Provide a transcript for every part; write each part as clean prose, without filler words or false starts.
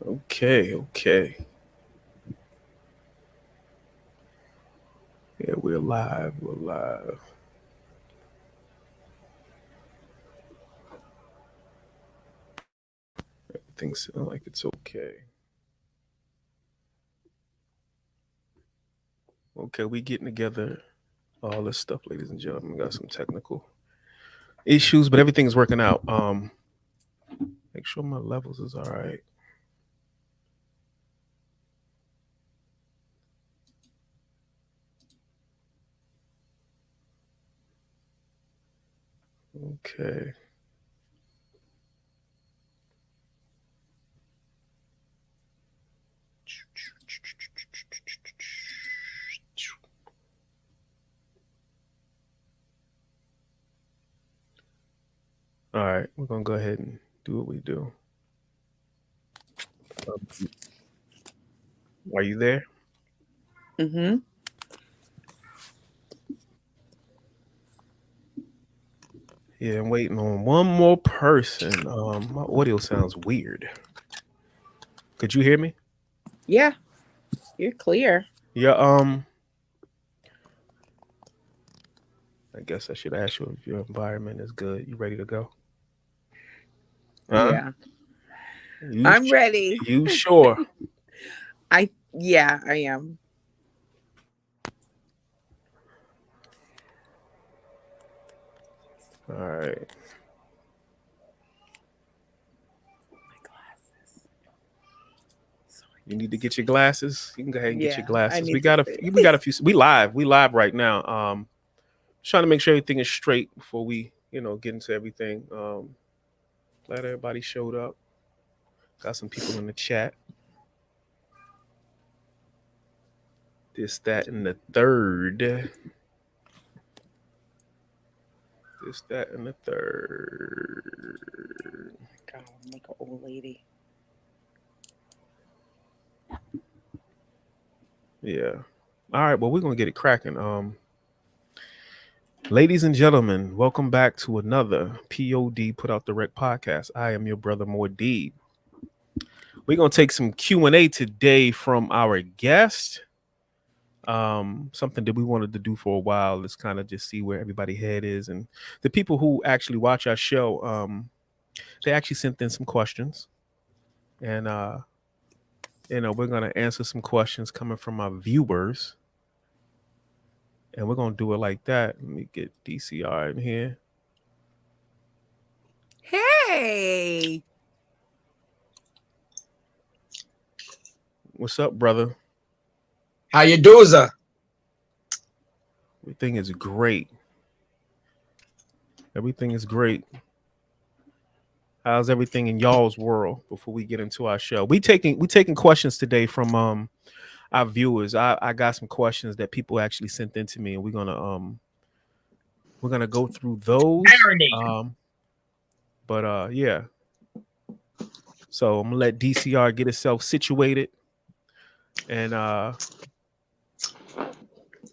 Okay. Yeah, we're live. We're live. Everything sounds like it's okay. Okay, we getting together. All this stuff, ladies and gentlemen. We got some technical issues, but everything's working out. Make sure my levels is all right. Okay. All right, we're gonna go ahead and do what we do. Are you there? Mm-hmm. Yeah, I'm waiting on one more person. My audio sounds weird. Could you hear me? Yeah, you're clear. Yeah. I guess I should ask you if your environment is good. You ready to go? Huh? Yeah, You I'm ready. you sure? Yeah, I am. All right. My glasses. So I You can need to get your see. glasses. You can go ahead and get your Yeah, I glasses. We need to got a see. we got a few. We live. We live right now. Just trying to make sure everything is straight before we get into everything. Glad everybody showed up. Got some people in the chat. This, that, and the third. This, that, and the third. God, I'm like an old lady. Yeah. All right. Well, we're gonna get it cracking. Ladies and gentlemen, welcome back to another POD Put Out the Rec podcast. I am your brother Mordeeb. We're gonna take some Q&A today from our guest. Something that we wanted to do for a while is kind of just see where everybody head is, and the people who actually watch our show, they actually sent in some questions, and we're gonna answer some questions coming from our viewers, and we're gonna do it like that. Let me get DCR in here. Hey, What's up, brother? How you doing, sir? Everything is great. Everything is great. How's everything in y'all's world before we get into our show? We taking questions today from our viewers. I got some questions that people actually sent in to me, and we're gonna go through those. Yeah. So I'm gonna let DCR get itself situated, and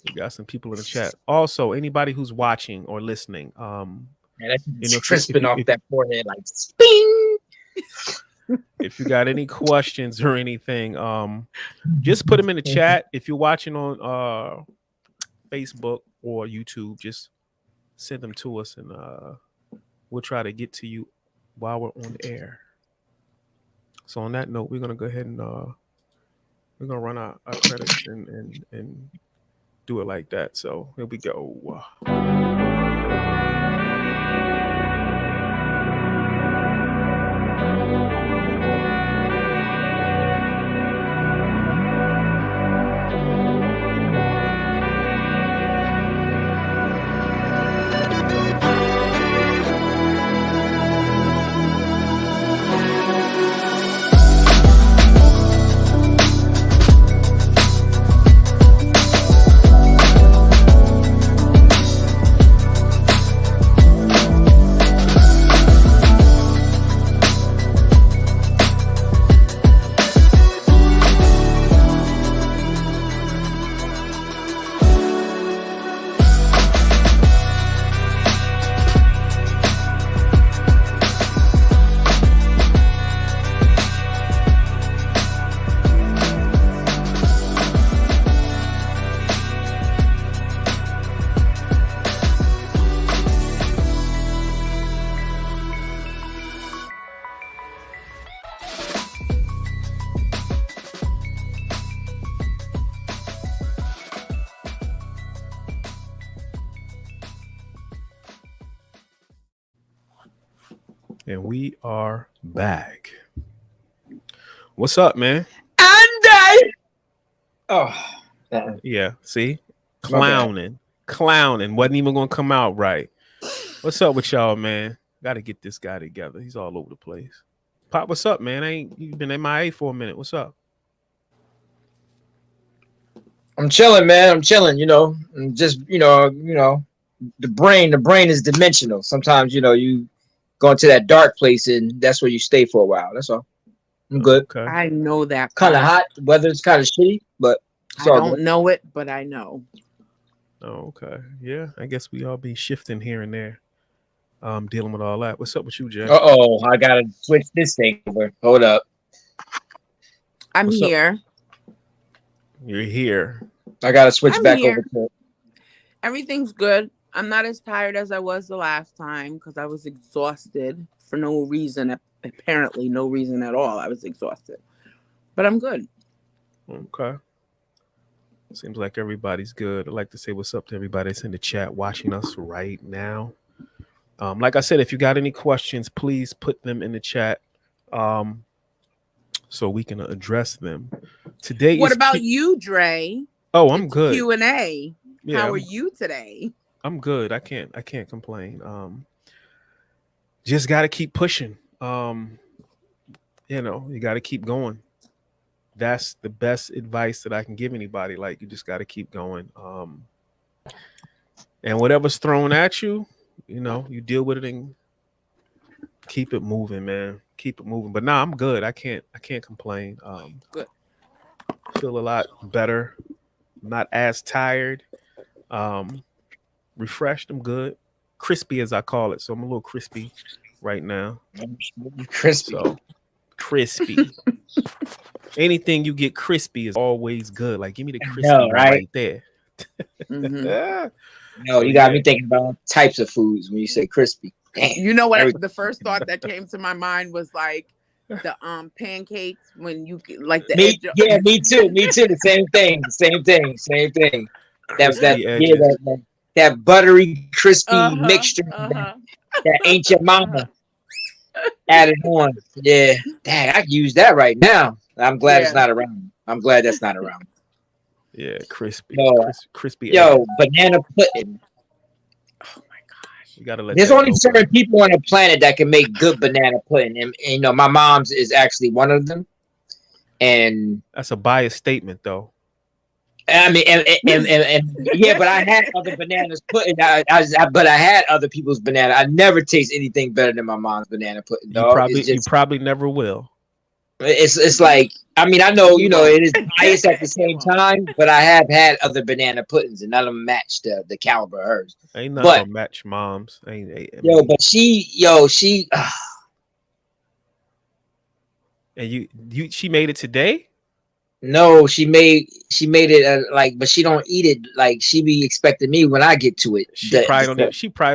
we got some people in the chat. Also, anybody who's watching or listening, Man, that's crisping off that forehead like sping. If you got any questions or anything, just put them in the chat. If you're watching on Facebook or YouTube, just send them to us, and we'll try to get to you while we're on air. So on that note, we're gonna go ahead and we're gonna run our credits and do it like that. So here we go. And we are back. What's up, man? Yeah, see? Clowning. Wasn't even gonna come out right. What's up with y'all, man? Gotta get this guy together. He's all over the place. Pop, what's up, man? You've been MIA for a minute. What's up? I'm chilling, man. I'm chilling, just the brain is dimensional. Sometimes, you go into that dark place, and that's where you stay for a while. That's all. I'm good. Okay. I know that. Kind of hot. The weather's kind of shitty, but I don't know it, but I know. Oh, okay. Yeah, I guess we all be shifting here and there, dealing with all that. What's up with you, Jay? I gotta switch this thing over. Hold up. I'm here. You're here. I gotta switch back over to it. Everything's good. I'm not as tired as I was the last time because I was exhausted for no reason. Apparently, no reason at all. I was exhausted, but I'm good. Okay. Seems like everybody's good. I'd like to say what's up to everybody that's in the chat watching us right now. Like I said, if you got any questions, please put them in the chat so we can address them. Today. What about you, Dre? Oh, I'm good. Q&A. Yeah, How are you today? I'm good. I can't complain. Just got to keep pushing. You got to keep going. That's the best advice that I can give anybody. Like, you just got to keep going. And whatever's thrown at you, you deal with it and keep it moving, man. Keep it moving. But I'm good. I can't complain. Good. Feel a lot better. Not as tired. Refreshed. I'm good. Crispy, as I call it. So I'm a little crispy right now. Crispy. So, crispy. Anything you get crispy is always good. Like, give me the crispy right there. Mm-hmm. No, you got me thinking about types of foods when you say crispy. Damn. You know what? The first thought that came to my mind was like the pancakes when you like the me, edge of- yeah, me too. The same thing. That buttery, crispy mixture that ain't your mama added on. Yeah, dang, I can use that right now. I'm glad it's Yeah. not around. I'm glad that's not around. Yeah, crispy, No. crispy. Yo, banana pudding. Oh my gosh. You gotta let There's that only go, certain bro. people on the planet that can make good banana pudding, and you know, my mom's is actually one of them. And That's a biased statement, though. I mean, and yeah, but I had other bananas pudding. But I had other people's banana. I never taste anything better than my mom's banana pudding, dog. It's You just, probably never will. it's like, I mean, I know, You you know, won't. it is biased at the same time, but I have had other banana puddings, and none of them match the caliber of hers. Ain't nothing But gonna match moms. I yo, mean, but she, and she made it today. no, she made it like, but she don't eat it like she be expecting me when I get to it. She probably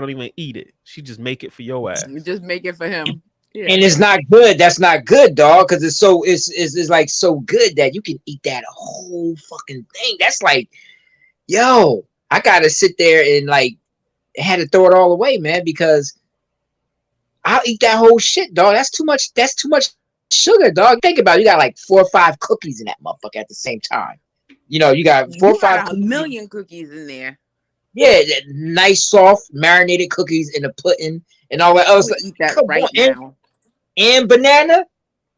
don't even eat it. She just make it for your ass. You just make it for him. Yeah. And it's not good. That's not good, dog. Because it's like so good that you can eat that whole fucking thing. That's like, yo, I gotta sit there and like had to throw it all away, man. Because I'll eat that whole shit, dog. That's too much. That's too much sugar, dog. Think about it. You got like 4 or 5 cookies in that motherfucker at the same time. You know, you got 4 or You 5 got a cookies. million cookies in there. Yeah, nice, soft, marinated cookies in the pudding and all that I else. would eat that Come right on, now. and banana,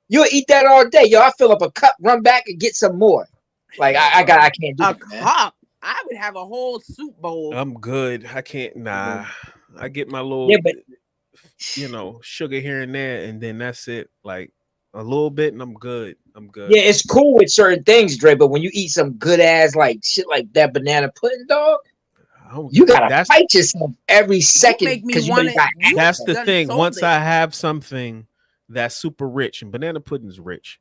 you'll eat that all day. Yo, I fill up a cup, run back and get some more. Like I can't do A that, man. cup. I would have a whole soup bowl. I'm good. I can't. Nah. I get my little, Yeah, but sugar here and there, and then that's it. Like a little bit, and I'm good. yeah, it's cool with certain things, Dre. But when you eat some good ass like shit like that banana pudding, dog, you gotta fight yourself every second make me because want it. That's the done thing. sold Once it. I have something that's super rich, and banana pudding is rich,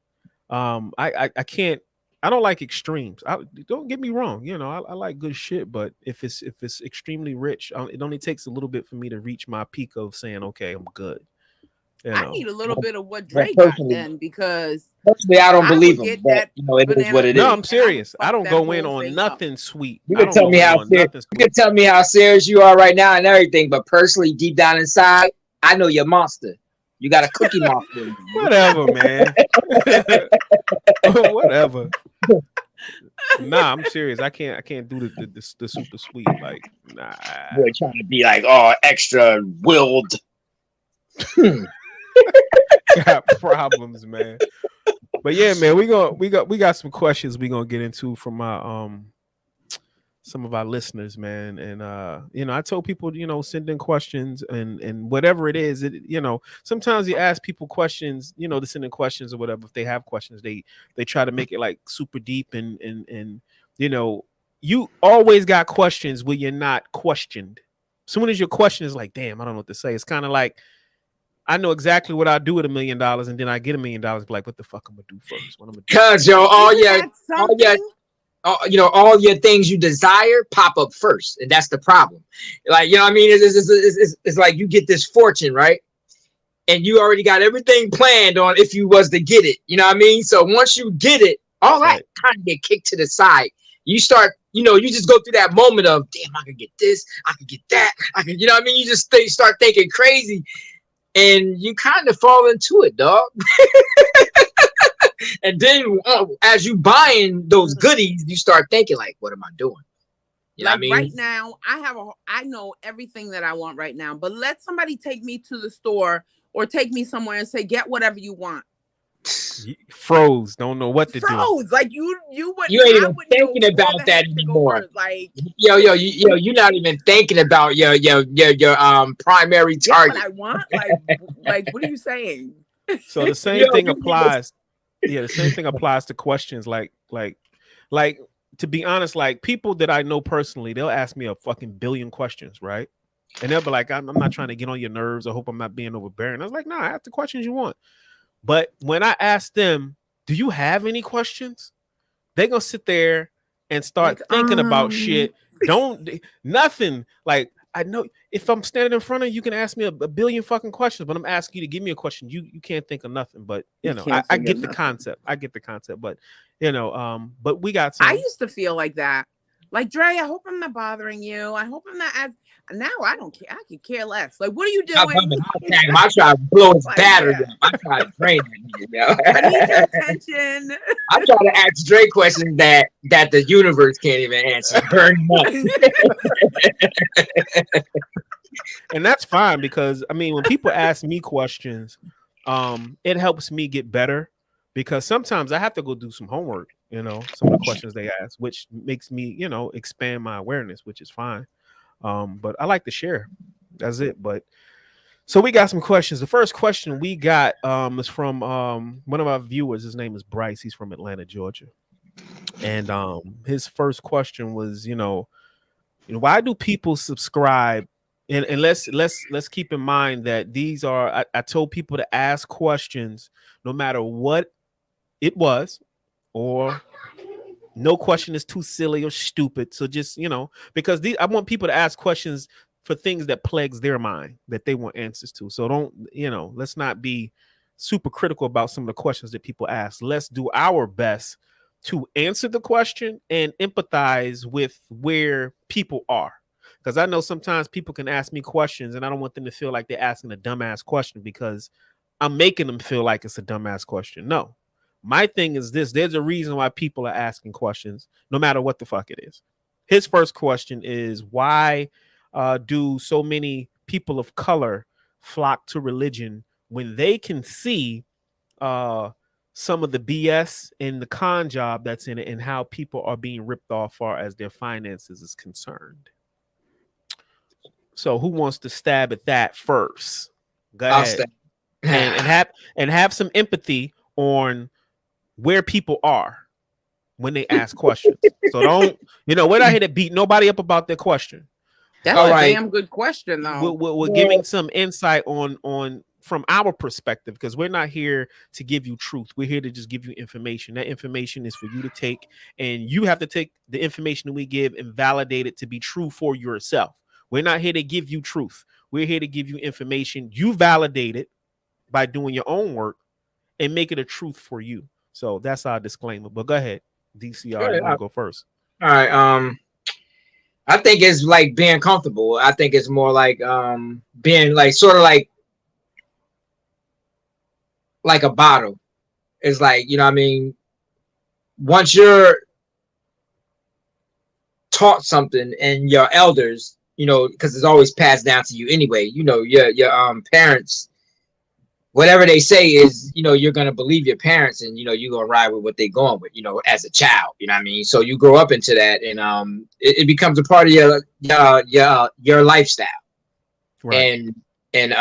I can't. I don't like extremes. Don't get me wrong. I like good shit, but if it's extremely rich, it only takes a little bit for me to reach my peak of saying, okay, I'm good. I need a little bit of what Well, Dre got personally- then, because personally, I don't I believe would him. get But that you know, it is banana what it is. No, pudding, I'm and I serious. would I don't fuck go that in whole on thing nothing sweet. You I can don't tell go me in how on serious. nothing You sweet. can tell me how serious you are right now and everything. But personally, deep down inside, I know you're a monster. You got a cookie monster. in you. Whatever, man. Whatever. Nah, I'm serious. I can't do the super sweet. Like, nah. Boy, trying to be like, oh, extra willed. Got problems, man. But yeah, man, we got some questions we gonna get into from our some of our listeners, man. And I told people, send in questions and whatever it is, sometimes you ask people questions, to send in questions or whatever. If they have questions, they try to make it like super deep and you always got questions where you're not questioned. Soon as your question is like, damn, I don't know what to say. It's kind of like, I know exactly what I do with $1 million, and then I get $1 million. Be like, what the fuck I'm gonna do first? What I'm gonna do? Cause yo, Isn't that something? all your things you desire pop up first, and that's the problem. Like, you know what I mean? It's like you get this fortune, right? And you already got everything planned on if you was to get it. You know what I mean? So once you get it, all that kind of get kicked to the side. You start, you just go through that moment of, damn, I could get this, I could get that, I could, you know what I mean? You just start thinking crazy, and you kind of fall into it, dog. And then as you buying those goodies, you start thinking like, what am I doing? You know what I mean? Right now, I know everything that I want right now, but let somebody take me to the store or take me somewhere and say, get whatever you want. Froze, don't know what to do. Froze, like you ain't even thinking about that anymore. Like, you're not even thinking about your primary target. What I want, like what are you saying? So the same thing applies. Yeah, the same thing applies to questions like to be honest, like people that I know personally, they'll ask me a fucking billion questions, right? And they'll be like, I'm not trying to get on your nerves. I hope I'm not being overbearing. I was like, nah, ask the questions you want. But when I ask them, do you have any questions? They're gonna sit there and start thinking about shit. Nothing. Like, I know if I'm standing in front of you, you can ask me a billion fucking questions, but I'm asking you to give me a question. You can't think of nothing. But I get the concept. I get the concept. But but we got some. I used to feel like that. Like, Dre, I hope I'm not bothering you. I hope I'm not now I don't care. I could care less. Like, what are you I'm doing? bumming. I'll tag him. I try to blow his Like, battery yeah. up. I try to drain that nigga, I need your yo. attention. I try to ask Drake questions that the universe can't even answer. Burn him up. And that's fine because I mean, when people ask me questions, it helps me get better because sometimes I have to go do some homework. You know, some of the questions they ask, which makes me, you know, expand my awareness, which is fine. But I like to share. That's it. But so we got some questions. The first question we got is from one of our viewers. His name is Bryce. He's from Atlanta, Georgia. And his first question was, why do people subscribe? And let's keep in mind that these are I told people to ask questions no matter what it was, or no question is too silly or stupid. So just, because I want people to ask questions for things that plagues their mind that they want answers to. So don't, let's not be super critical about some of the questions that people ask. Let's do our best to answer the question and empathize with where people are. Because I know sometimes people can ask me questions and I don't want them to feel like they're asking a dumbass question because I'm making them feel like it's a dumbass question. No. My thing is this: there's a reason why people are asking questions, no matter what the fuck it is. His first question is, why do so many people of color flock to religion when they can see some of the BS and the con job that's in it and how people are being ripped off far as their finances is concerned? So who wants to stab at that first? Go ahead. and have some empathy on where people are when they ask questions. So don't, we're not here to beat nobody up about their question. That's a damn good question, though. We're giving some insight on from our perspective, because we're not here to give you truth. We're here to just give you information. That information is for you to take, and you have to take the information that we give and validate it to be true for yourself. We're not here to give you truth. We're here to give you information. You validate it by doing your own work and make it a truth for you. So that's our disclaimer. But go ahead, DCR. You want to go first? All right. I think it's like being comfortable. I think it's more like being like sort of like a bottle. It's like, once you're taught something and your elders, because it's always passed down to you anyway, your parents, whatever they say is, you're going to believe your parents and, you're going to ride with what they're going with, as a child, So you grow up into that and it becomes a part of your lifestyle. Right. And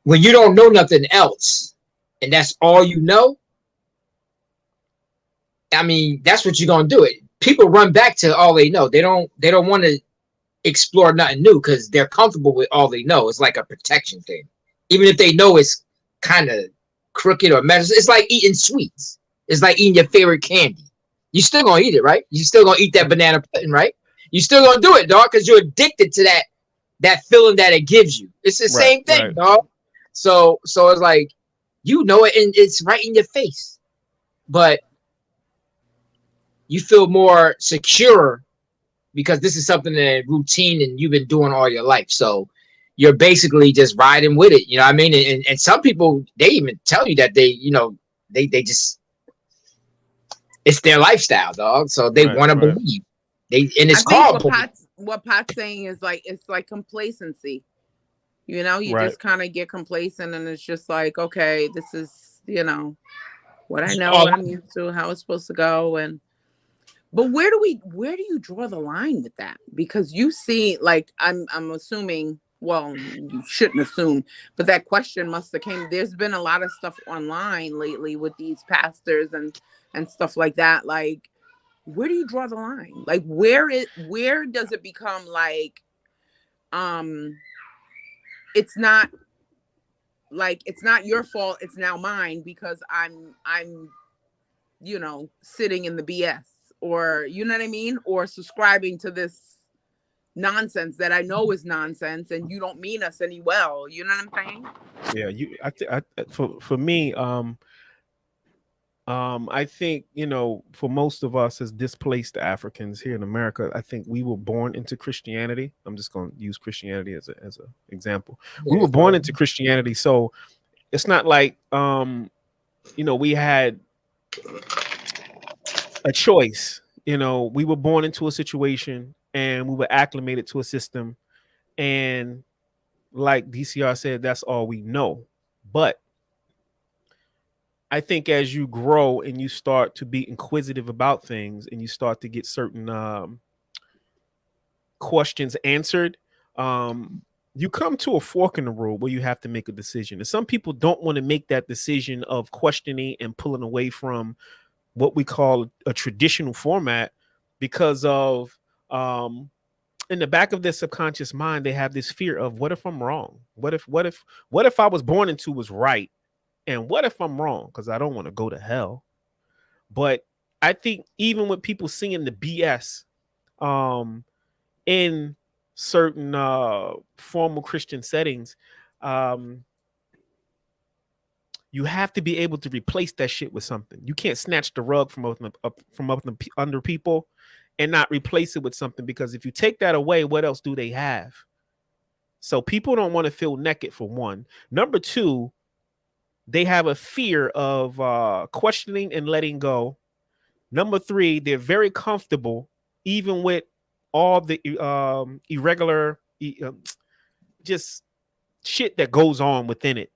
when you don't know nothing else and that's all you know, that's what you're going to do. It. People run back to all they know. They don't want to explore nothing new because they're comfortable with all they know. It's like a protection thing. Even if they know it's kind of crooked or messed, it's like eating sweets. It's like eating your favorite candy. You still gonna eat it, right? You still gonna eat that banana pudding, right? You still gonna do it, dog, because you're addicted to that feeling that it gives you. It's the same thing, dog. So it's like, it and it's right in your face, but you feel more secure because this is something that routine and you've been doing all your life. So you're basically just riding with it. You know what I mean? And some people, they even tell you that they just, it's their lifestyle, dog. So they want to believe. And it's called. What Pat's saying is like, it's like complacency. You just kind of get complacent and it's just like, okay, this is, what I know, what I'm used to, how it's supposed to go. But where do you draw the line with that? Because you see, like, I'm assuming, well, you shouldn't assume, but that question must have came. There's been a lot of stuff online lately with these pastors and stuff like that. Like, where do you draw the line? Like, where does it become like, it's not your fault, it's now mine because I'm sitting in the BS, or you know what I mean, or subscribing to this nonsense that I know is nonsense and you don't mean us any well, you know what I'm saying? Yeah, for me, I think, for most of us as displaced Africans here in America, I think we were born into Christianity. I'm just going to use Christianity as a example. We were born into Christianity, so it's not like we had a choice. We were born into a situation and we were acclimated to a system, and like DCR said, that's all we know. But I think as you grow and you start to be inquisitive about things and you start to get certain questions answered, you come to a fork in the road where you have to make a decision. And some people don't want to make that decision of questioning and pulling away from what we call a traditional format because of in the back of their subconscious mind, they have this fear of, what if I'm wrong? What if I was born into was right? And what if I'm wrong? Because I don't want to go to hell. But I think even with people seeing the BS in certain formal Christian settings, you have to be able to replace that shit with something. You can't snatch the rug from under people and not replace it with something, because if you take that away, what else do they have? So people don't want to feel naked, for one. Number two, they have a fear of questioning and letting go. Number three, they're very comfortable, even with all the irregular, just shit that goes on within it.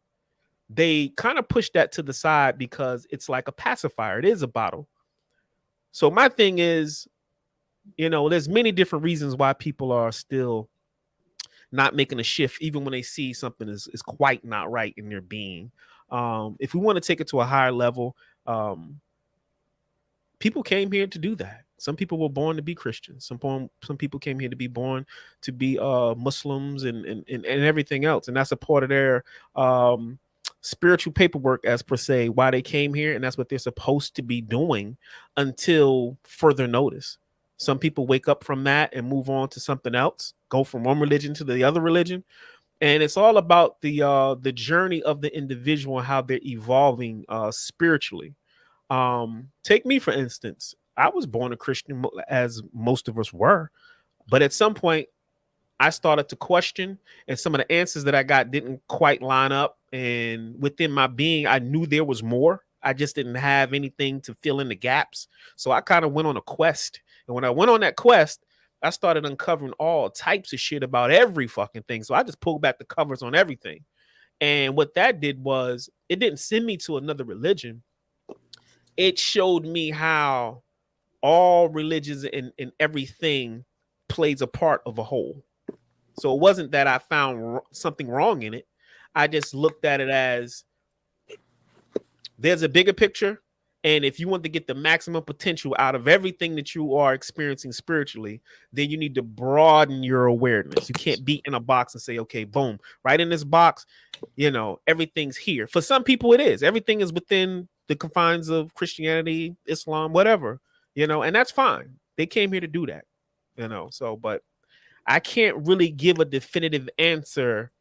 They kind of push that to the side because it's like a pacifier. It is a bottle. So my thing is, there's many different reasons why people are still not making a shift, even when they see something is quite not right in their being. If we want to take it to a higher level, people came here to do that. Some people were born to be Christians. Some people came here to be born to be Muslims and everything else. And that's a part of their spiritual paperwork, as per se, why they came here. And that's what they're supposed to be doing until further notice. Some people wake up from that and move on to something else, go from one religion to the other religion. And it's all about the journey of the individual and how they're evolving spiritually. Take me, for instance. I was born a Christian, as most of us were. But at some point, I started to question, and some of the answers that I got didn't quite line up. And within my being, I knew there was more. I just didn't have anything to fill in the gaps. So I kind of went on a quest. And when I went on that quest, I started uncovering all types of shit about every fucking thing. So I just pulled back the covers on everything. And what that did was, it didn't send me to another religion. It showed me how all religions and everything plays a part of a whole. So it wasn't that I found something wrong in it. I just looked at it as, there's a bigger picture. And if you want to get the maximum potential out of everything that you are experiencing spiritually, then you need to broaden your awareness. You can't be in a box and say, okay, boom, right in this box, everything's here. For some people, it is. Everything is within the confines of Christianity, Islam, whatever, and that's fine. They came here to do that, so, but I can't really give a definitive answer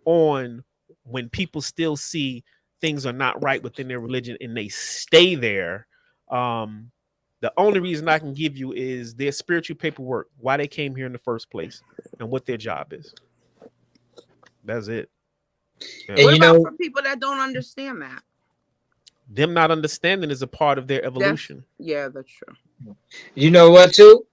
on when people still see things are not right within their religion and they stay there. The only reason I can give you is their spiritual paperwork, why they came here in the first place and what their job is. That's it. Yeah. What about for people that don't understand that? Them not understanding is a part of their evolution. That's true. You know what, too?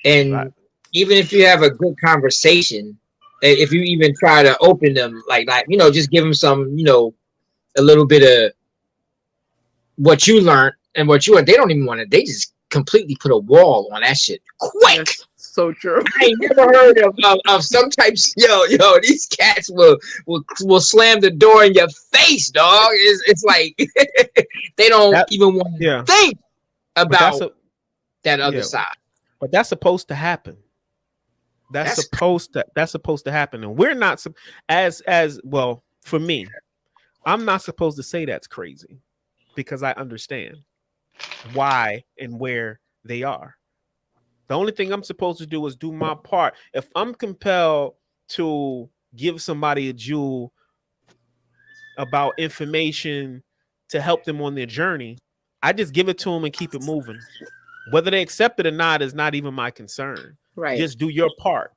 And even if you have a good conversation, if you even try to open them, like just give them some, a little bit of what you learned and what you are, they don't even want to, they just completely put a wall on that shit quick. That's so true. I ain't never heard of some types. These cats will slam the door in your face, dog. It's like they don't even want to think about that other side. But that's supposed to happen. That's supposed to happen, and we're not as well. For me, I'm not supposed to say that's crazy because I understand why and where they are. The only thing I'm supposed to do is do my part. If I'm compelled to give somebody a jewel about information to help them on their journey, I just give it to them and keep it moving. Whether they accept it or not is not even my concern. Right. Just do your part.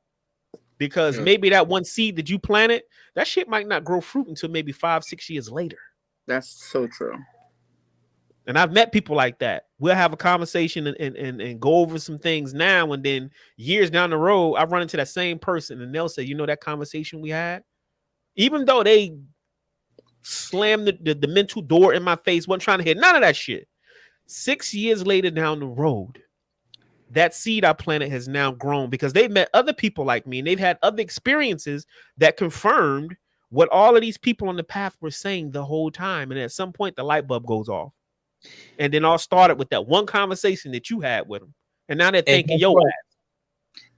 Because maybe that one seed that you planted, that shit might not grow fruit until maybe 5-6 years later. That's so true. And I've met people like that. We'll have a conversation and go over some things now, and then years down the road, I run into that same person and they'll say, you know, that conversation we had, even though they slammed the mental door in my face, wasn't trying to hear none of that shit. 6 years later down the road, that seed I planted has now grown because they've met other people like me and they've had other experiences that confirmed what all of these people on the path were saying the whole time. And at some point, the light bulb goes off. And then all started with that one conversation that you had with them. And now they're thinking, yo,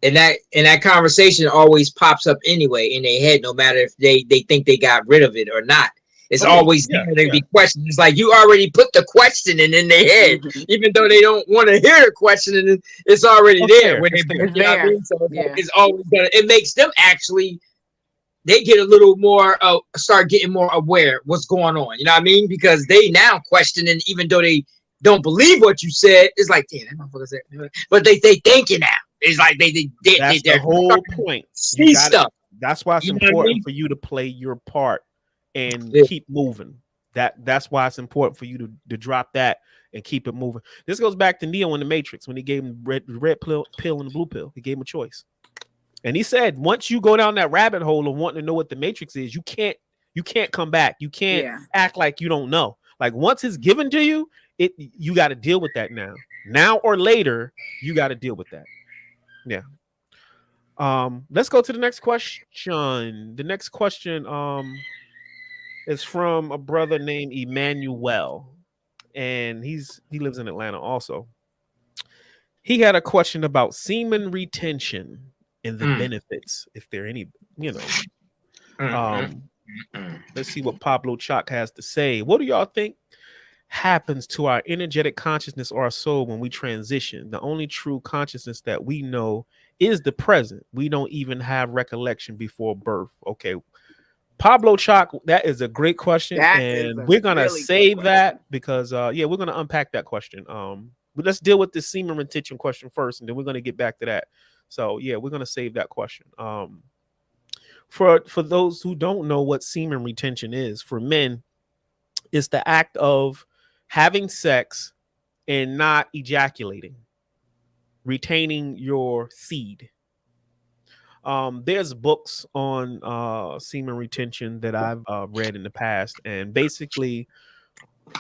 and that conversation always pops up anyway in their head, no matter if they think they got rid of it or not. It's always there to be questioned. It's like you already put the question in their head, even though they don't want to hear the question, and it's already there. When it's always gonna. It makes them actually. They get a little more, start getting more aware what's going on. You know what I mean? Because they now questioning, even though they don't believe what you said. It's like, damn, that motherfucker said. But they thinking now. It's like that's the whole point. See stuff. That's why it's important for you to play your part and keep moving. That's why it's important for you to drop that and keep it moving. This goes back to Neo in the Matrix when he gave him the red pill and the blue pill. He gave him a choice. And he said, once you go down that rabbit hole of wanting to know what the Matrix is, you can't come back. You can't act like you don't know. Like once it's given to you, you got to deal with that now. Now or later, you got to deal with that. Yeah. Let's go to the next question. The next question is from a brother named Emmanuel, and he lives in Atlanta also. He had a question about semen retention and the benefits, if there are any, you know. Let's see what Pablo Chalk has to say. What do y'all think happens to our energetic consciousness or our soul when we transition? The only true consciousness that we know is the present. We don't even have recollection before birth. Okay, Pablo Chalk, that is a great question, and we're gonna really save that because we're gonna unpack that question. But let's deal with the semen retention question first, and then we're gonna get back to that. So yeah, we're gonna save that question. For those who don't know what semen retention is, for men, it's the act of having sex and not ejaculating, retaining your seed. There's books on semen retention that I've read in the past, and basically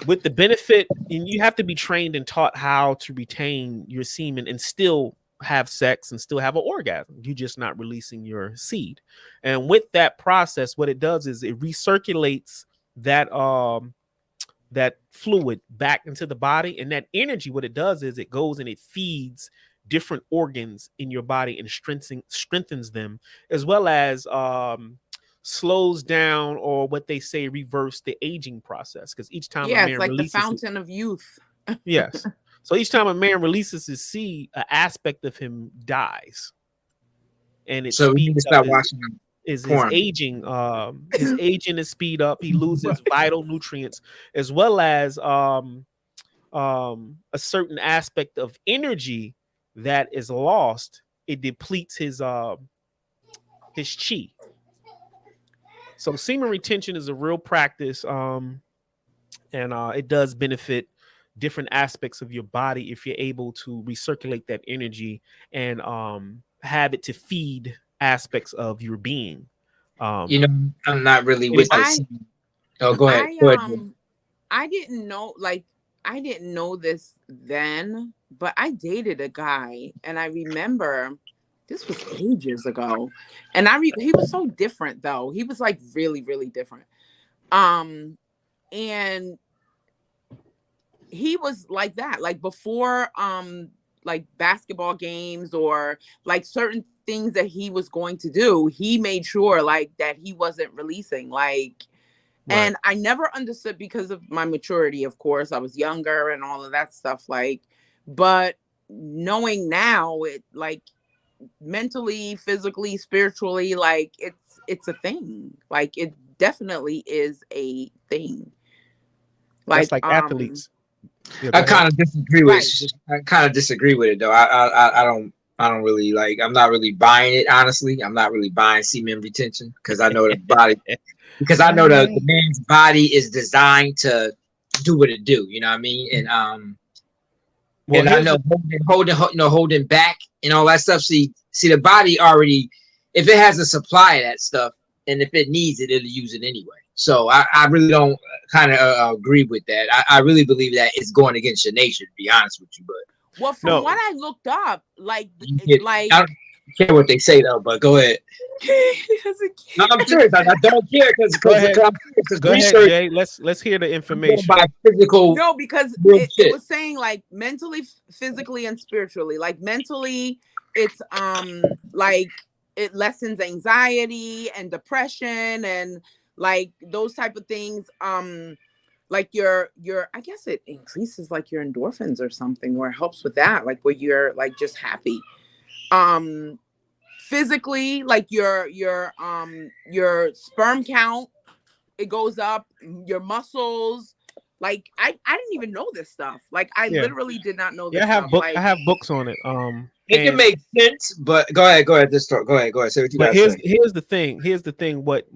with the benefit, and you have to be trained and taught how to retain your semen and still have sex and still have an orgasm. You're just not releasing your seed. And with that process, what it does is it recirculates that that fluid back into the body, and that energy, what it does is it goes and it feeds different organs in your body and strengthens them, as well as slows down, or what they say, reverse the aging process. Because each time a man it's like releases the fountain of youth. Yes. So each time a man releases his seed, an aspect of him dies, and it so we need to stop watching him. His aging is speed up. He loses vital nutrients, as well as a certain aspect of energy that is lost. It depletes his chi. So semen retention is a real practice, and it does benefit different aspects of your body if you're able to recirculate that energy and have it to feed aspects of your being. I'm not really with this. Oh, go ahead. I didn't know this then, but I dated a guy, and I remember this was ages ago, and he was so different though. He was like really, really different. And he was like that, like before, like basketball games or like certain things that he was going to do, he made sure like that he wasn't releasing, like, right. And I never understood because of my maturity. Of course, I was younger and all of that stuff, like, but knowing now, it like mentally, physically, spiritually, like it's a thing. Like it definitely is a thing. Like athletes. Yeah, I kind of disagree with. I kind of disagree with it though. I don't really like. I'm not really buying it. Honestly, I'm not really buying semen retention because I know the body. Because I know the man's body is designed to do what it do. You know what I mean? And well, and I know holding back and all that stuff. See the body already. If it has a supply of that stuff, and if it needs it, it'll use it anyway. So I really don't kind of agree with that. I really believe that it's going against your nature, to be honest with you. But well, from what I looked up, like I don't care what they say though. But go ahead. No, I'm serious. I don't care because go ahead, Jay. Let's hear the information. By physical, no, because it was saying like mentally, physically, and spiritually. Like mentally, it's like it lessens anxiety and depression and like those type of things. Like your I guess it increases like your endorphins or something, or it helps with that, like where you're like just happy. Physically, like your sperm count, it goes up, your muscles. Like I didn't even know this stuff. Like I literally did not know this stuff. I have books on it. It can make sense, but go ahead. Just go ahead. Say what you got to say. Here's the thing. What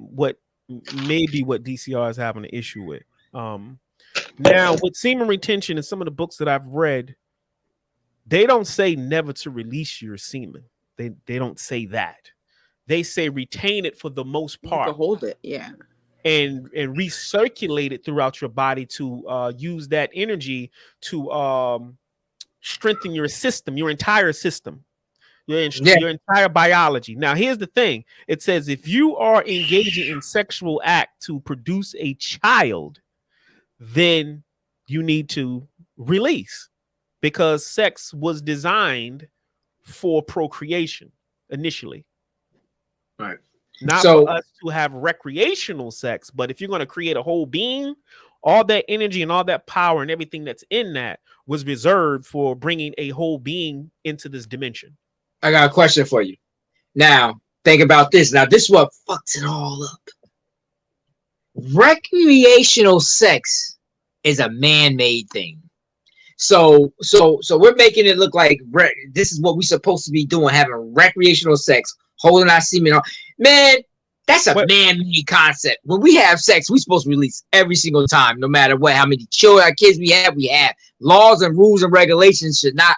maybe what DCR is having an issue with. Now with semen retention and some of the books that I've read, they don't say never to release your semen. They don't say that. They say retain it for the most part. You can hold it, yeah. And recirculate it throughout your body to use that energy to strengthen your system, your entire system, your entire biology. Now, here's the thing. It says if you are engaging in sexual act to produce a child, then you need to release, because sex was designed for procreation initially. Right. Not for us to have recreational sex, but if you're going to create a whole being, all that energy and all that power and everything that's in that was reserved for bringing a whole being into this dimension. I got a question for you. Now, think about this. Now, this is what fucks it all up. Recreational sex is a man-made thing. So we're making it look like this is what we're supposed to be doing, having recreational sex, holding our semen on. Man, that's a man-made concept. When we have sex, we're supposed to release every single time, no matter what, how many children, our kids we have. Laws and rules and regulations should not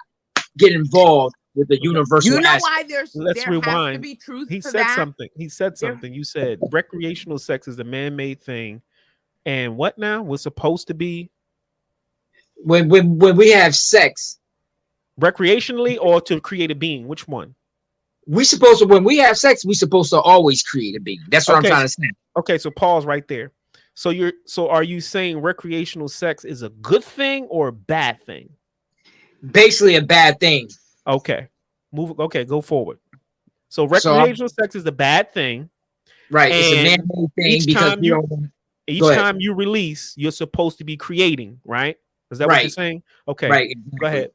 get involved with the universal. You know why Let's rewind. Has to be truth he to said that? something. He said something. You said recreational sex is a man-made thing. And what now? We're supposed to be when we have sex recreationally or to create a being. Which one? When we have sex, we're supposed to always create a being. That's what I'm trying to say. Okay, so pause right there. So are you saying recreational sex is a good thing or a bad thing? Basically a bad thing. Okay. Go forward. So recreational sex is a bad thing. Right. It's a man-made thing because each time you release, you're supposed to be creating, right? Is that what you're saying? Okay. Right. Exactly. Go ahead.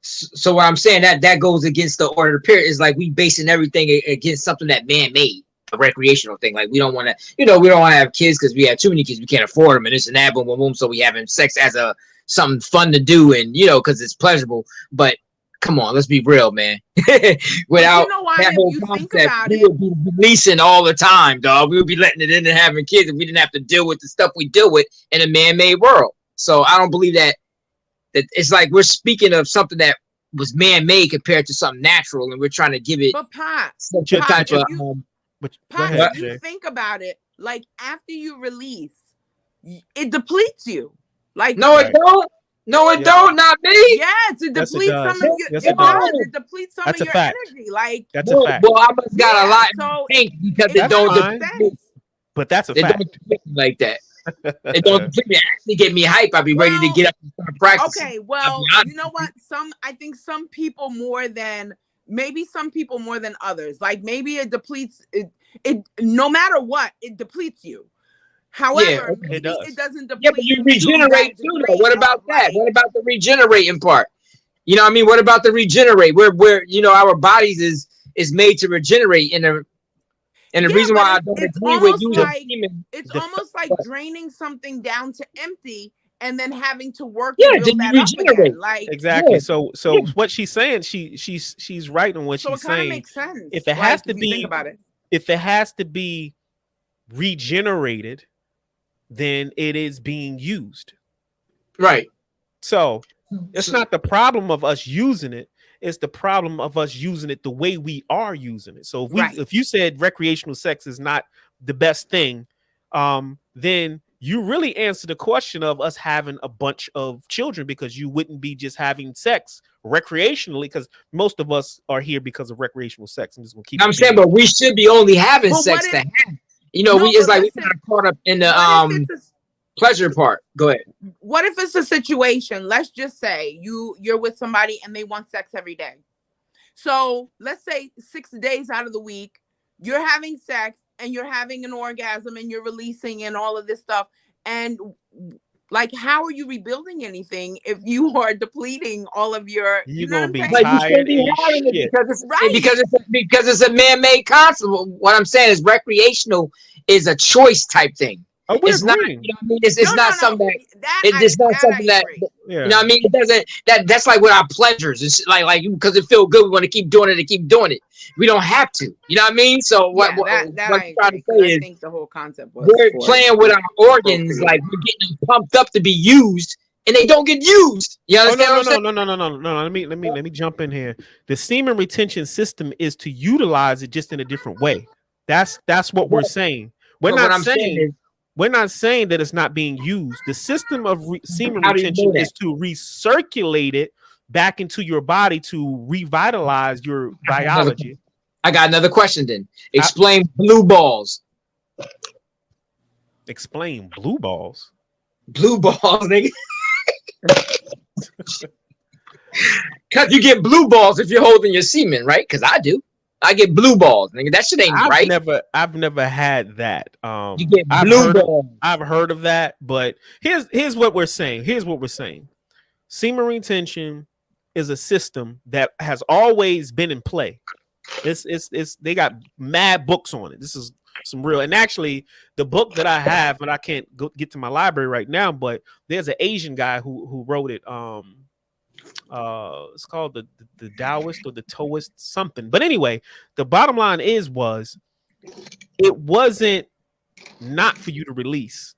So what I'm saying that goes against the order of period. Is like we basing everything against something that man made, a recreational thing. Like we don't want to, we don't want to have kids because we have too many kids. We can't afford them, and it's an ad boom, boom, boom. So we having sex as something fun to do, and because it's pleasurable. But come on, let's be real, man. Without that whole concept, we would be releasing all the time, dog. We would be letting it in and having kids, and we didn't have to deal with the stuff we deal with in a man-made world. So I don't believe that it's like we're speaking of something that was man-made compared to something natural, and we're trying to give it. But Pat, if you think about it, like after you release, it depletes you. Like no, it don't. No, it don't. Not me. Yes, it depletes some of your. It depletes some of your energy. Like that's a fact. Well, I must got a lot in think because it don't. But that's a fact. Like that. It don't actually get me hype. I'll be ready to get up and start practicing. Okay, well, you know what? I think some people more than others. Like maybe it depletes it no matter what, it depletes you. However, it doesn't deplete. Yeah, but you regenerate too, though. What about that? What about the regenerating part? You know what I mean? What about the regenerate? Where our bodies is made to regenerate and the reason why I don't agree with you it's almost like draining something down to empty and then having to work Yeah, to build then that you up regenerate. again. Like exactly. Yeah. So what she's saying, she's right on what so she's it kind of saying. makes sense. If it like, has to if you think be, about it. if it has to be regenerated, then it is being used. Right. So it's not the problem of us using it. It's the problem of us using it the way we are using it. So if you said recreational sex is not the best thing, then you really answer the question of us having a bunch of children, because you wouldn't be just having sex recreationally, because most of us are here because of recreational sex. I'm just gonna keep. I'm saying, but we should be only having sex to have. You know, it's like we got caught up in the pleasure part. Go ahead. What if it's a situation? Let's just say you're with somebody and they want sex every day. So let's say 6 days out of the week, you're having sex and you're having an orgasm and you're releasing and all of this stuff. And like, how are you rebuilding anything if you are depleting all of your? You're gonna be but you tired be having it because it's a man-made concept. What I'm saying is recreational is a choice type thing. Oh, it's not, you know what I mean? It's not something that it's not something that you know what I mean? It doesn't that's like with our pleasures. It's like because it feels good, we want to keep doing it and keep doing it. We don't have to. You know what I mean? So what I'm trying to say is, I think the whole concept was we're playing with our organs, like we're getting them pumped up to be used, and they don't get used. You understand? No. Let me jump in here. The semen retention system is to utilize it just in a different way. That's what we're saying. We're not saying that it's not being used. The system of semen retention is to recirculate it back into your body to revitalize your biology. I got another question then. Explain blue balls. Explain blue balls? Blue balls, nigga. Because you get blue balls if you're holding your semen, right? Because I do. I get blue balls, nigga. That shit ain't right. I've never had that. You get blue balls. I've heard of that, but here's what we're saying. Semen retention is a system that has always been in play. It's they got mad books on it. This is some real, and actually the book that I have, but I can't get to my library right now, but there's an Asian guy who wrote it. It's called the Taoist or the Toist something. But anyway, the bottom line was it wasn't not for you to release.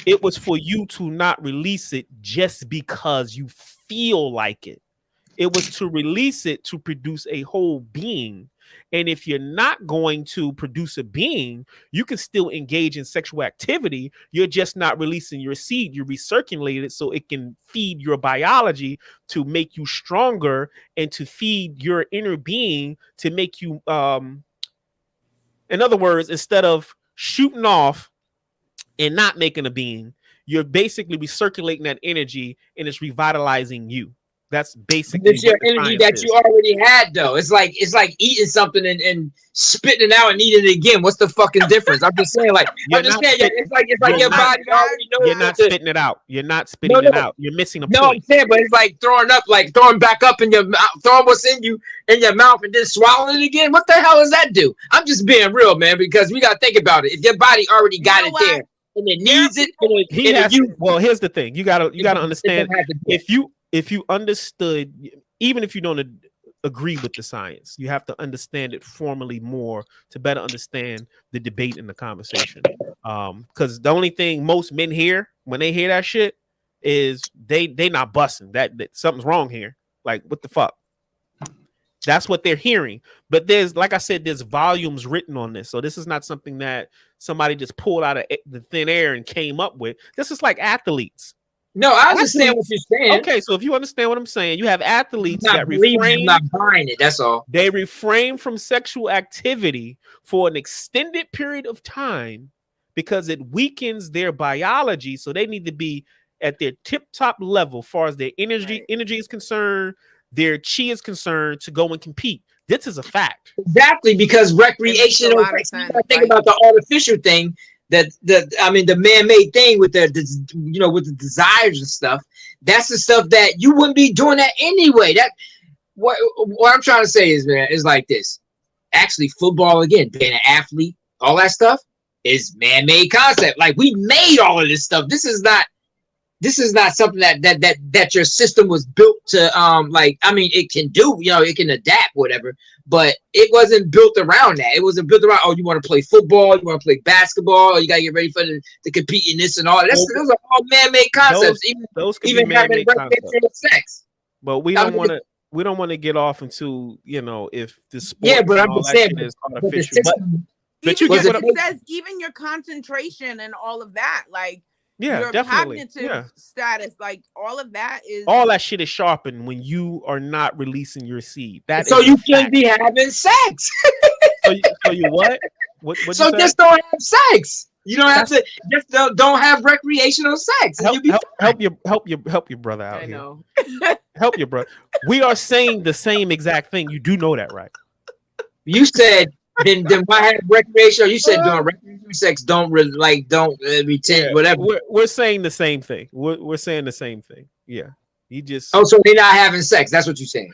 It was for you to not release it just because you feel like it. It was to release it to produce a whole being. And if you're not going to produce a being, you can still engage in sexual activity. You're just not releasing your seed. You recirculate it so it can feed your biology to make you stronger and to feed your inner being to make you, in other words, instead of shooting off and not making a being, you're basically recirculating that energy and it's revitalizing you. That's basically it's your energy that you already had, though. It's like eating something and spitting it out and eating it again. What's the fucking difference? I'm just saying, like, it's like your body already knows. You're not spitting it out. You're not spitting it out. You're missing a point. No, I'm saying, but it's like throwing back up in your mouth, throwing what's in your mouth and then swallowing it again. What the hell does that do? I'm just being real, man, because we gotta think about it. If your body already got it there and it needs it, well, here's the thing. You gotta understand. If you understood, even if you don't agree with the science, you have to understand it formally more to better understand the debate and the conversation. Because the only thing most men hear when they hear that shit is they not busting that something's wrong here. Like, what the fuck? That's what they're hearing. But like I said, there's volumes written on this. So this is not something that somebody just pulled out of the thin air and came up with. This is like athletes. No, I understand what you're saying. Okay, so if you understand what I'm saying, you have athletes that refrain. I'm not buying it. That's all. They refrain from sexual activity for an extended period of time because it weakens their biology. So they need to be at their tip-top level as far as their energy is concerned, their chi is concerned, to go and compete. This is a fact. Exactly, because recreational. I think about the artificial thing. The man-made thing with with the desires and stuff. That's the stuff that you wouldn't be doing that anyway. That what I'm trying to say is, man, is like this. Actually, football, again, being an athlete, all that stuff is man-made concept. Like, we made all of this stuff. This is this is not something that your system was built to like. I mean, it can do, it can adapt, whatever, but it wasn't built around that. It wasn't built around, oh, you want to play football, you want to play basketball, or you gotta get ready to compete in this and all. Those are all man-made concepts. Those even having recreational sex. But we don't want to get off into, if the sport. Yeah, but I'm just saying, is artificial. But you get what it says, even your concentration and all of that, like. Yeah, your definitely. Cognitive status, like all of that shit is sharpened when you are not releasing your seed. So you shouldn't be having sex. so you what? So just don't have sex. You don't have to. Just don't have recreational sex. Help your brother out here. Know. Help your brother. We are saying the same exact thing. You do know that, right? You said. Then why have recreational? You said doing recreational sex don't retain whatever. We're saying the same thing. We're saying the same thing. Yeah, you just. Oh, so they're not having sex. That's what you're saying.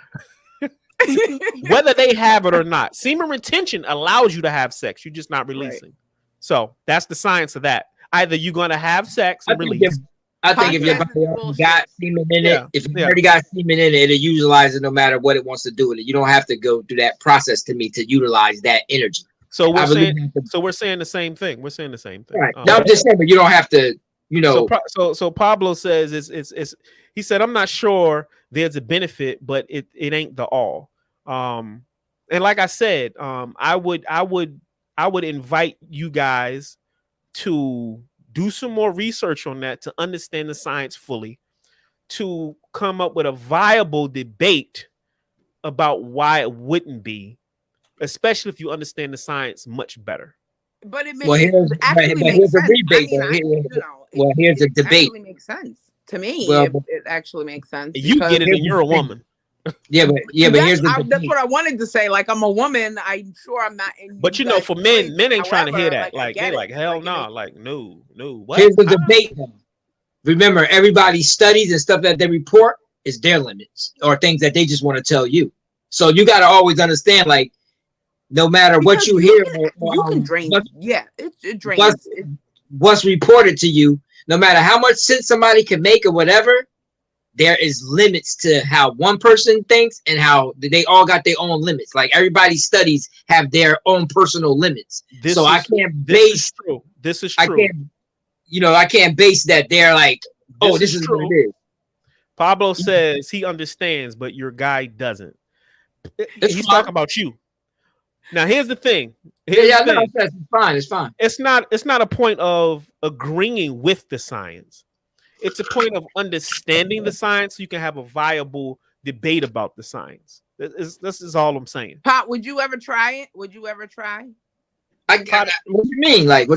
Whether they have it or not, semen retention allows you to have sex. You're just not releasing. Right. So that's the science of that. Either you're gonna have sex and release. I think if your body got semen in it, if you already got semen in it, it'll utilize it no matter what it wants to do with it. You don't have to go through that process to utilize that energy. So we're saying the same thing. We're saying the same thing. Right. I'm just saying, but you don't have to, So Pablo says it's he said, I'm not sure there's a benefit, but it ain't the all. And like I said, I would invite you guys to do some more research on that to understand the science fully, to come up with a viable debate about why it wouldn't be, especially if you understand the science much better. But it makes here's a debate. Here's a debate. It makes sense to me. It actually makes sense. You get it, and you're a woman. But here's that's what I wanted to say. Like, I'm a woman. I'm sure I'm not. But for men ain't trying to hear that. Like they like, hell no. Like no. What? Here's the debate. Remember, everybody studies and stuff that they report is their limits or things that they just want to tell you. So you got to always understand, like, no matter what you hear, you can drain. It drains. What's reported to you, no matter how much sense somebody can make or whatever. There is limits to how one person thinks and how they all got their own limits. Like, everybody's studies have their own personal limits. I can't base. This is true. I can't base that. They're like, this is what it is. Pablo says he understands, but your guy doesn't. He's talking about you. Now, here's the thing. It's fine. It's not a point of agreeing with the science. It's a point of understanding the science so you can have a viable debate about the science. This is all I'm saying. Pop, would you ever try it? Would you ever try? What do you mean? Like,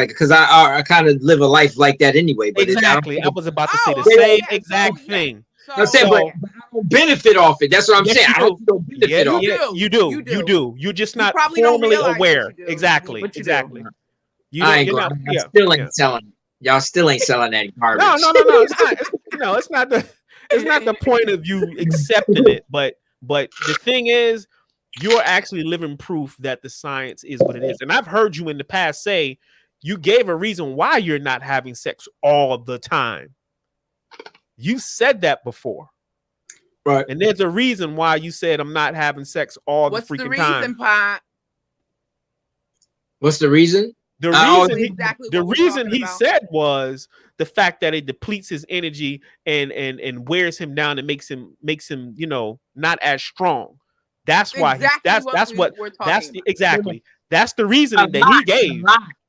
because I kind of live a life like that anyway. But exactly. I was about to say the same exact thing. I'm saying, but I don't benefit off it. That's what I'm saying. I don't benefit off it. You do. You're just not formally aware. Exactly. I still ain't selling. Y'all still ain't selling that garbage. No. It's not the point of you accepting it, but the thing is, you're actually living proof that the science is what it is. And I've heard you in the past say you gave a reason why you're not having sex all the time. You said that before, right? And there's a reason why you said I'm not having sex all the freaking time. What's the reason? The reason he said was the fact that it depletes his energy and wears him down and makes him not as strong. That's why that's the reasoning that he gave.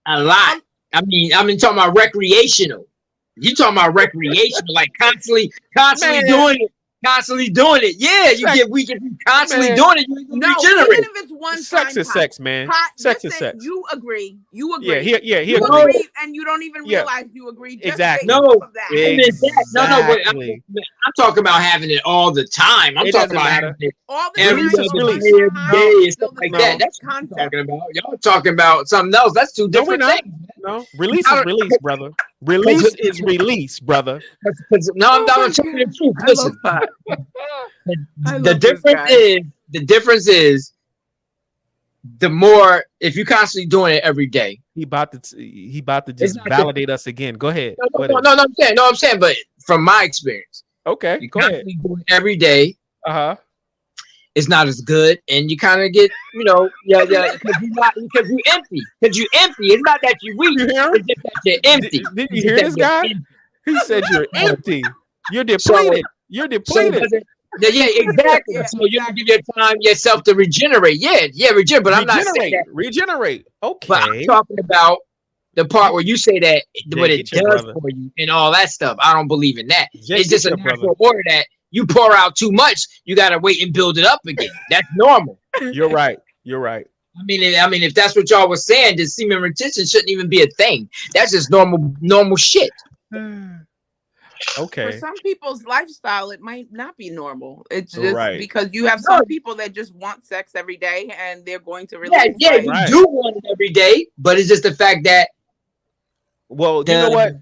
A lot. I mean talking about recreational. You talking about recreational, like constantly doing it. Constantly doing it. Yeah, we can be constantly doing it. You regenerate. Even if it's one sex is sex, man. Sex is sex. You agree. Yeah, you agree, and you don't even realize you agree. Exactly. No, I'm talking about having it all the time. I'm talking about having it all the every day and stuff like that. That's what I'm talking about. Y'all talking about something else. That's two different things. No, release is release, brother. Release is release, brother. No, I'm telling you the truth. Listen, the difference is the more, if you're constantly doing it every day. He about to just validate us again. Go ahead. No, I'm saying, but from my experience. Okay, You go ahead. do it every day. It's not as good, and you kind of get, because you're empty. Because you empty. It's not that you're weak. It's just that you're empty. Did you hear this guy? He said you're empty. You're depleted. You're depleted. Yeah, exactly. So you don't give your time yourself to regenerate. Yeah, regenerate. But I'm not saying that. Regenerate. Okay. But I'm talking about the part where you say that what it does for you and all that stuff. I don't believe in that. It's just a natural order that you pour out too much, you gotta wait and build it up again. That's normal. You're right. I mean, if that's what y'all was saying, the semen retention shouldn't even be a thing. That's just normal shit. Okay. For some people's lifestyle, it might not be normal. It's just because you have some people that just want sex every day and they're going to release. Yeah, you do want it every day, but it's just the fact that. Well, you know what?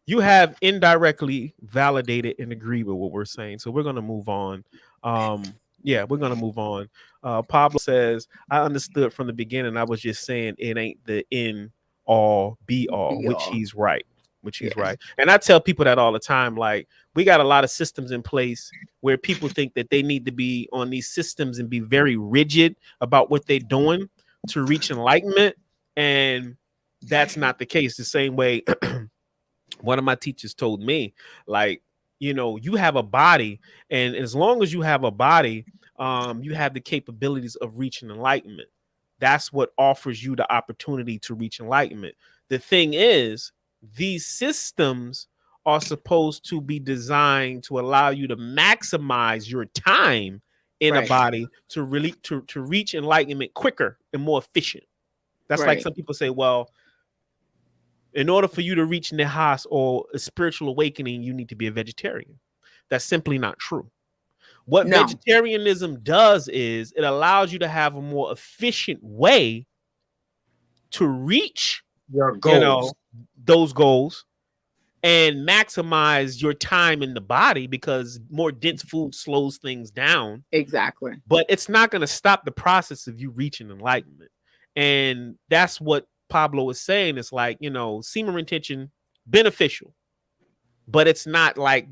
You have indirectly validated and agreed with what we're saying. So we're gonna move on. We're gonna move on. Pablo says, I understood from the beginning. I was just saying it ain't the end all be all, which he's right. And I tell people that all the time. Like, we got a lot of systems in place where people think that they need to be on these systems and be very rigid about what they're doing to reach enlightenment. And that's not the case. The same way one of my teachers told me, like, you have a body, and as long as you have a body, you have the capabilities of reaching enlightenment. That's what offers you the opportunity to reach enlightenment. The thing is, these systems are supposed to be designed to allow you to maximize your time in a body to really to reach enlightenment quicker and more efficient. That's like some people say, well, in order for you to reach nihas or a spiritual awakening, you need to be a vegetarian. That's simply not true. What vegetarianism does is it allows you to have a more efficient way to reach your goals, those goals, and maximize your time in the body, because more dense food slows things down. Exactly. But it's not going to stop the process of you reaching enlightenment. And that's what Pablo is saying. It's like, semen retention, beneficial, but it's not like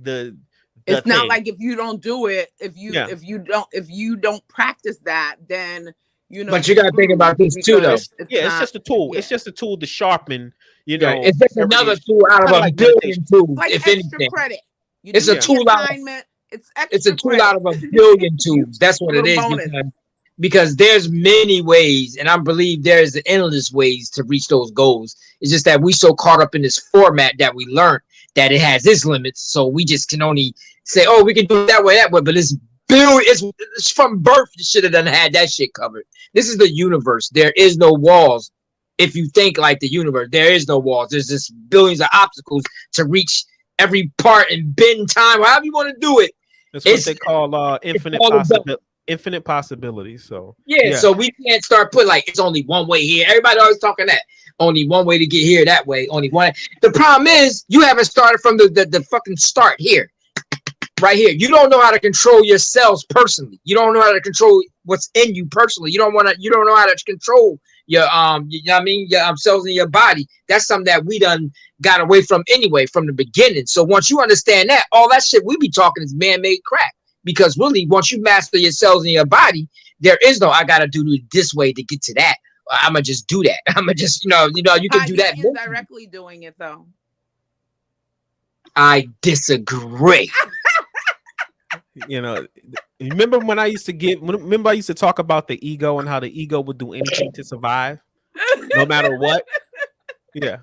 it's not like if you don't do it, if you don't practice that, then But you gotta think about this too, though. It's just a tool. Yeah. It's just a tool to sharpen. It's just another tool out of a billion tools. Like if extra anything, credit. It's a tool out. It's a tool out of a billion tools. That's what it is. Because there's many ways, and I believe there's endless ways to reach those goals. It's just that we so caught up in this format that we learned that it has its limits. So we just can only say, oh, we can do it that way. But it's from birth. You should have done had that shit covered. This is the universe. There is no walls. If you think like the universe, there is no walls. There's just billions of obstacles to reach every part and bend time, however you want to do it. That's what they call infinite possibilities. So so we can't start putting like it's only one way here. Everybody always talking that only one way to get here that way. Only one. The problem is you haven't started from the fucking start here. Right here. You don't know how to control your cells personally. You don't know how to control what's in you personally. You don't know how to control your your cells in your body. That's something that we done got away from anyway from the beginning. So once you understand that, all that shit we be talking is man-made crap. Because really, once you master your cells in your body, there is no I gotta do it this way to get to that. I'm gonna just do that. I'm gonna just you can do that. Indirectly doing it though. I disagree. Remember when I used to talk about the ego and how the ego would do anything to survive, no matter what. Yeah.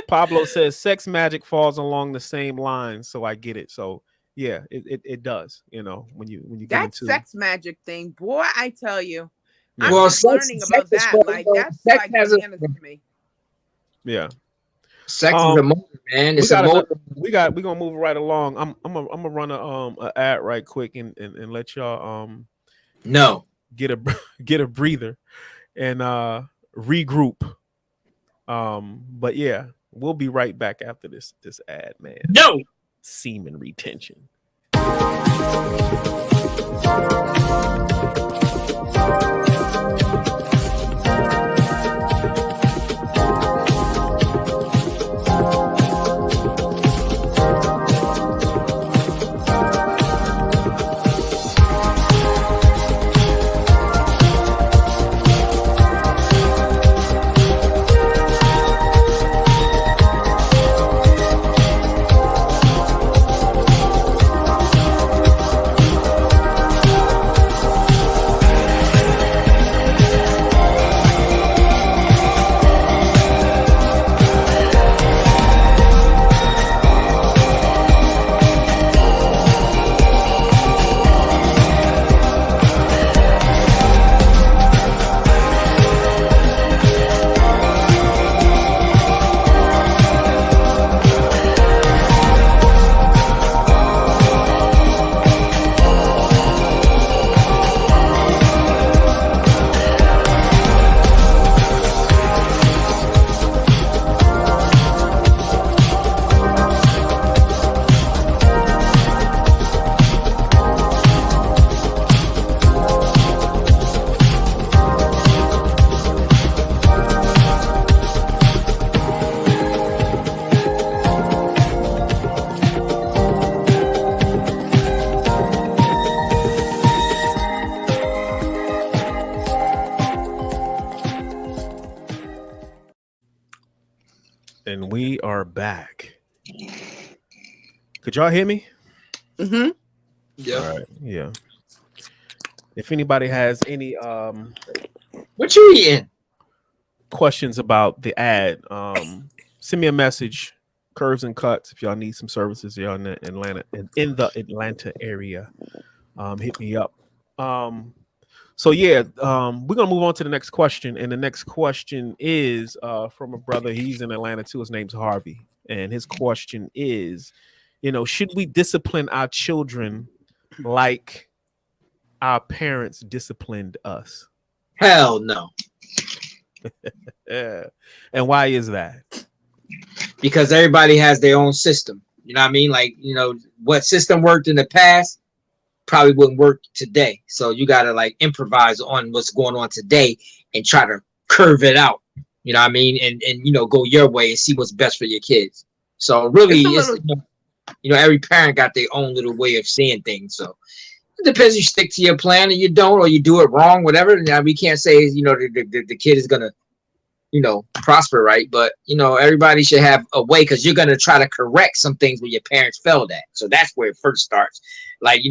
Pablo says sex magic falls along the same lines, so I get it. So yeah, it does. When you get that into sex magic thing, boy, I tell you, Yeah. I'm just learning about that. Like that's like bananas to me. Yeah. Sex is a motor, man. It's a motor. We're gonna move right along. I'm gonna run a ad right quick and let y'all get a breather and regroup. But yeah, we'll be right back after this ad, man. No semen retention. are back. Could y'all hear me? Mm-hmm. Yeah. All right. Yeah. If anybody has any What you eating? questions about the ad, send me a message. Curves and Cuts. If y'all need some services, y'all in the Atlanta area, hit me up. So yeah, we're gonna move on to the next question, and the next question is from a brother. He's in Atlanta too. His name's Harvey, and his question is, should we discipline our children like our parents disciplined us? Hell no. Yeah. And why is that? Because everybody has their own system. You know what I mean? Like, what system worked in the past probably wouldn't work today. So you got to like improvise on what's going on today and try to curve it out. You know what I mean? And go your way and see what's best for your kids. So really, every parent got their own little way of seeing things. So it depends. You stick to your plan or you don't, or you do it wrong, whatever. Now we can't say, the kid is going to, prosper, right? But everybody should have a way, because you're gonna try to correct some things where your parents failed at. So that's where it first starts. Like,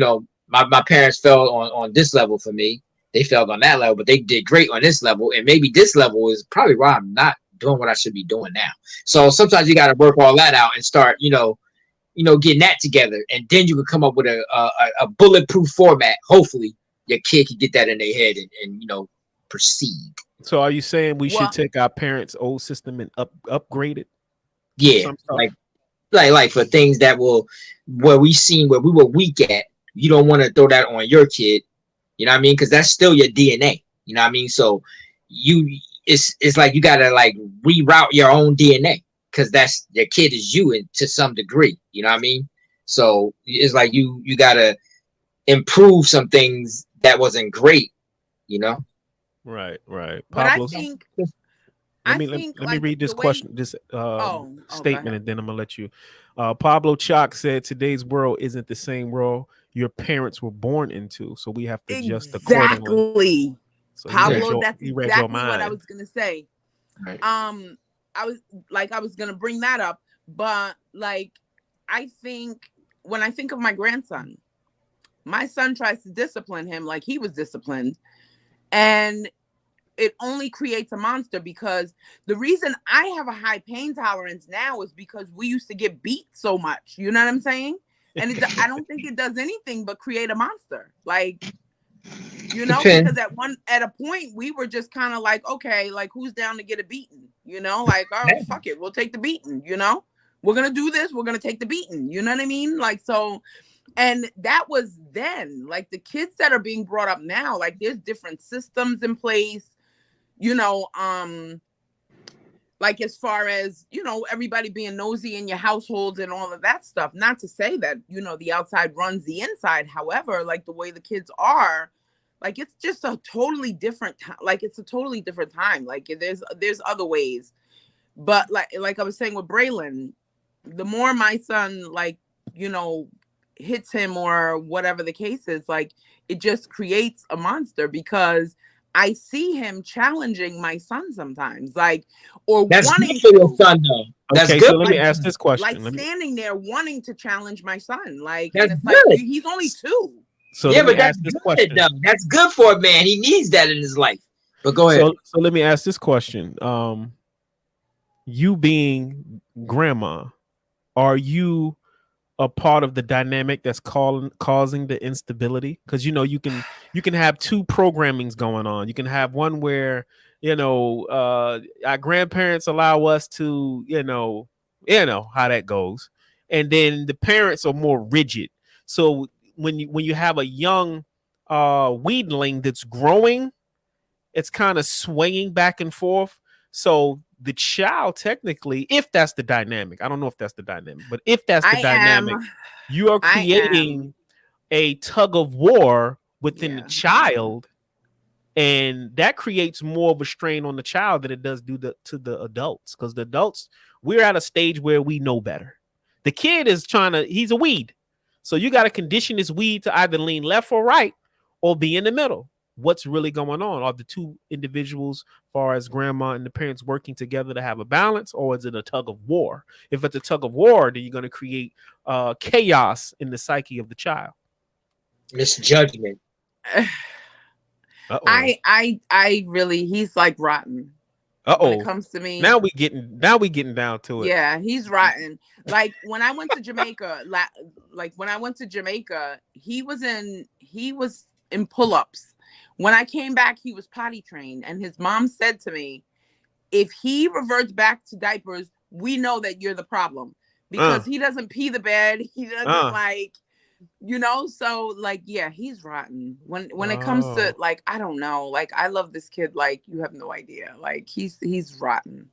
my parents failed on this level for me. They failed on that level, but they did great on this level. And maybe this level is probably why I'm not doing what I should be doing now. So sometimes you got to work all that out and start, getting that together, and then you can come up with a bulletproof format. Hopefully, your kid can get that in their head and proceed. So are you saying we should take our parents' old system and upgrade it? Yeah, like for things that where we were weak at, you don't want to throw that on your kid. You know what I mean? Because that's still your DNA. You know what I mean? So it's like you gotta like reroute your own DNA, because that's your kid is you to some degree. You know what I mean? So it's like you gotta improve some things that wasn't great. Right. But Pablo, I think let me read this statement, and then I'm gonna let you. Pablo Chalk said, "Today's world isn't the same world your parents were born into, so we have to adjust accordingly." Exactly, So Pablo. That's exactly what I was gonna say. Right. I was gonna bring that up, but like, I think when I think of my grandson, my son tries to discipline him like he was disciplined. And it only creates a monster, because the reason I have a high pain tolerance now is because we used to get beat so much. You know what I'm saying? And I don't think it does anything but create a monster. Like, because at a point we were just kind of like, okay, like who's down to get a beating? Like, oh, fuck it, we'll take the beating. We're gonna do this. We're gonna take the beating. You know what I mean? Like, so. And that was then. Like, the kids that are being brought up now, like there's different systems in place, like as far as, everybody being nosy in your households and all of that stuff. Not to say that, the outside runs the inside. However, like the way the kids are, like it's just a totally different time. Like it's a totally different time. Like there's other ways. But like I was saying with Braylon, the more my son, like, hits him or whatever the case is, like it just creates a monster, because I see him challenging my son sometimes, like, or that's wanting good for your son though. That's okay, good. So let me ask this question. Like standing there wanting to challenge my son, like, that's and it's good. like he's only 2. So yeah, but that's good though. That's good for a man. He needs that in his life. But go ahead. So let me ask this question. You being grandma, are you a part of the dynamic that's causing the instability? Because you can have two programmings going on. You can have one where our grandparents allow us to how that goes, and then the parents are more rigid. So when you have a young weedling that's growing, it's kind of swaying back and forth. So the child, technically, if that's the dynamic, I don't know if that's the dynamic, but if that's the dynamic, you are creating a tug of war within the child, and that creates more of a strain on the child than it does to the adults, because the adults, we're at a stage where we know better. The kid is he's a weed, so you got to condition this weed to either lean left or right or be in the middle. what's really going on. Are the two individuals, as far as grandma and the parents, working together to have a balance, or is it a tug of war? If it's a tug of war, then you're going to create chaos in the psyche of the child. Misjudgment. I really, he's like rotten. When it comes to me, now we getting down to it. Yeah, he's rotten. Like when I went to Jamaica, he was in pull-ups. When I came back, he was potty trained, and his mom said to me, "If he reverts back to diapers, we know that you're the problem because he doesn't pee the bed. He doesn't like." So like, yeah, he's rotten. When it comes to like, I don't know, like I love this kid, like you have no idea, like he's rotten.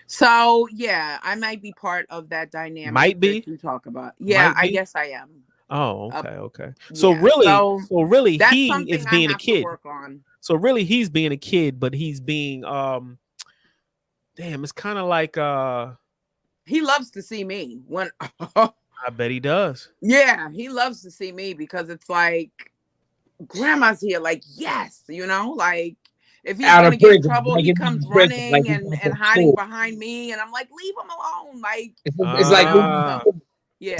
So yeah, I might be part of that dynamic. Might be that you talk about. Yeah, I guess I am. Oh, okay. So really, that's he something is being I have a kid. to work on. So really, he's being a kid, but he's being damn. It's kind of like he loves to see me when. I bet he does. Yeah, he loves to see me because it's like grandma's here. Like, yes, like if he's gonna get in trouble, he comes running and hiding behind me, and I'm like, leave him alone. Like it's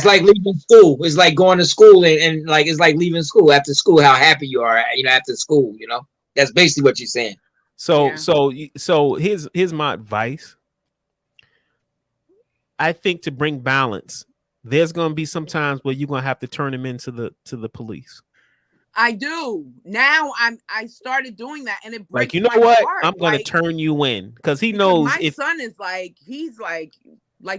like leaving school. It's like going to school and like it's like leaving school after school. How happy you are, after school. That's basically what you're saying. So here's my advice. I think to bring balance, there's going to be some times where you're going to have to turn him into the police. I do. Now I started doing that, and it breaks like, you know what? heart. I'm going to turn you in because he knows my son is like, he's like,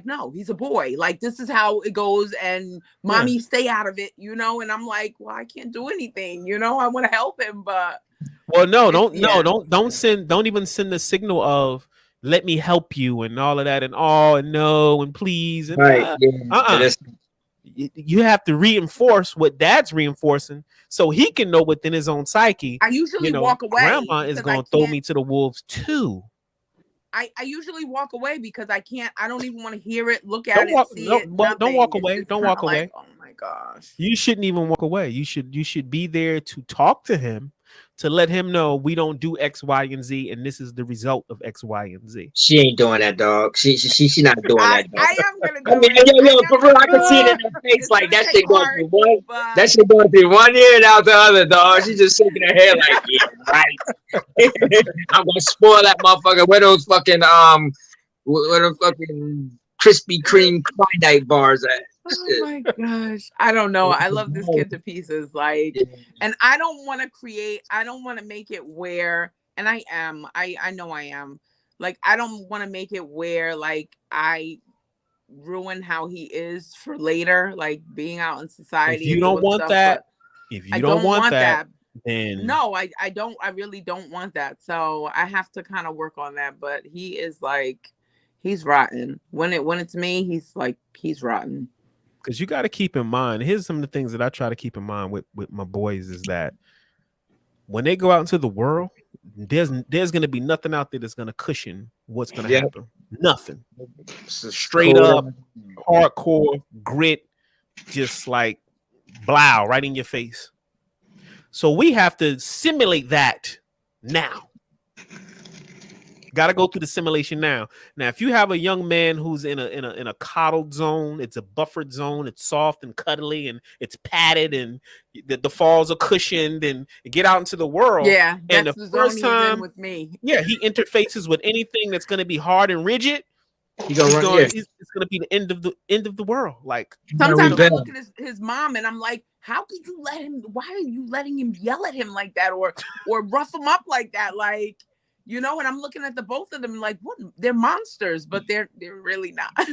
no, he's a boy. Like, this is how it goes, and mommy, stay out of it, and I'm like, well, I can't do anything, I want to help him, but don't even send the signal of let me help you and all of that and no and please and right. You have to reinforce what dad's reinforcing so he can know within his own psyche. I usually walk away. Grandma is going to throw me to the wolves too. I usually walk away because I don't even want to hear it, look at it, see it. Don't walk away. Don't walk away. Oh my gosh. You shouldn't even walk away. You should be there to talk to him, to let him know we don't do X, Y, and Z, and this is the result of X, Y, and Z. She ain't doing that, dog. She not doing that. Dog. I am gonna do it. For real, I can see it in her face. Like that shit going through one. That shit going through one ear and out the other, dog. She just shaking her head like, yeah, right. I'm gonna spoil that motherfucker. Where those fucking where the fucking Krispy Kreme Klondike bars at? Oh my gosh. I don't know. I love this kid to pieces. Like, and I don't want to make it where, and I know I am. Like, I don't want to make it where, like, I ruin how he is for later, like being out in society. If you don't want that, then no, I don't. I really don't want that. So I have to kind of work on that. But he is like, he's rotten. When it's me, he's rotten. Because you got to keep in mind, here's some of the things that I try to keep in mind with my boys is that when they go out into the world, there's going to be nothing out there that's going to cushion what's going to happen. Nothing. Straight up, hardcore grit, just like blow right in your face. So we have to simulate that now. Got to go through the simulation now. Now, if you have a young man who's in a coddled zone, it's a buffered zone, it's soft and cuddly and it's padded and the falls are cushioned and get out into the world. Yeah, and the first time with me, he interfaces with anything that's going to be hard and rigid. It's going to be the end of the world. Like sometimes I look at his mom and I'm like, how could you let him? Why are you letting him yell at him like that or rough him up like that? Like. And I'm looking at the both of them like, what? They're monsters, but they're really not. I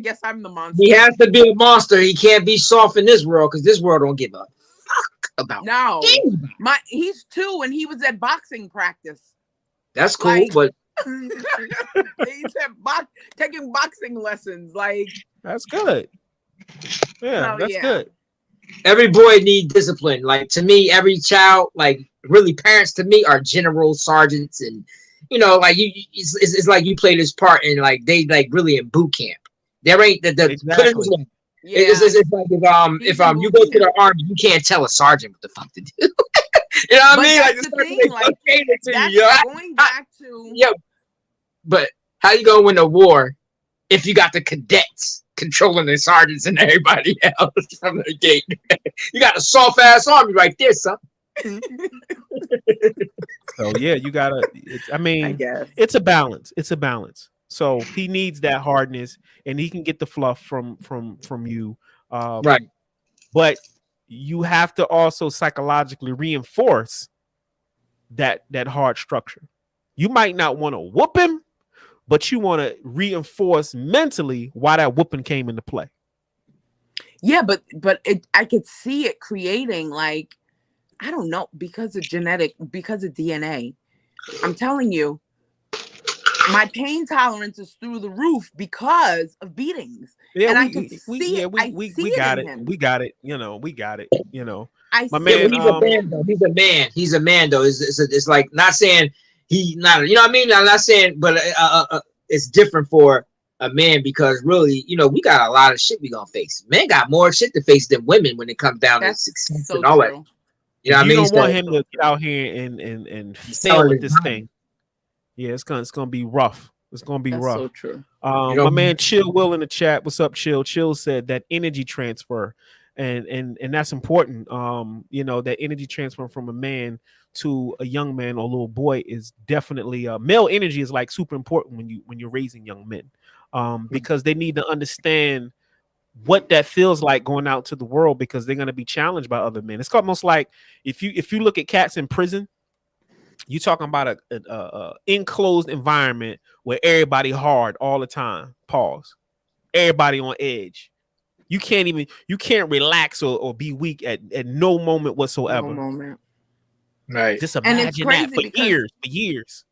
guess I'm the monster. He has to be a monster. He can't be soft in this world because this world don't give a fuck about. No, he's 2 and he was at boxing practice. That's cool, but he's taking boxing lessons. Like that's good. Yeah, that's good. Every boy needs discipline. Like to me, every child, like really parents to me are generals, sergeants, and like it's like you play this part and like they like really in boot camp. There ain't exactly. It's like if you go to the army, you can't tell a sergeant what the fuck to do. You know what But I mean? Like, that's just the thing, like, that's you. going back to Yeah, but how you gonna win a war if you got the cadets controlling the sergeants and everybody else from the gate? You got a soft ass army right there, son. So yeah, you gotta. I mean, guess. it's a balance. It's a balance. So he needs that hardness, and he can get the fluff from you. Right. But you have to also psychologically reinforce that hard structure. You might not want to whoop him, but you want to reinforce mentally why that whooping came into play. Yeah, but I could see it creating, like, I don't know, because of DNA. I'm telling you, my pain tolerance is through the roof because of beatings. Yeah, and we, I can see yeah, it. we got it. We got it. We got it. My man, he's a man though. He's a man. He's a man though. It's like, not saying he not. You know what I mean? I'm not saying, but it's different for a man, because really, we got a lot of shit we gonna face. Men got more shit to face than women when it comes down to success so and all that. You know what I mean? You don't want him to get out here and fail at this thing. Yeah, it's gonna be rough. It's gonna be rough. So true. My man Chill Will in the chat. What's up, Chill? Chill said that energy transfer, and that's important. That energy transfer from a man to a young man or little boy is definitely male energy is like super important when you're raising young men, because they need to understand what that feels like going out to the world, because they're going to be challenged by other men. It's almost like if you look at cats in prison, you're talking about a enclosed environment where everybody hard all the time. Pause. Everybody on edge. You can't relax or be weak at no moment whatsoever. No moment. Right. Just imagine that for years.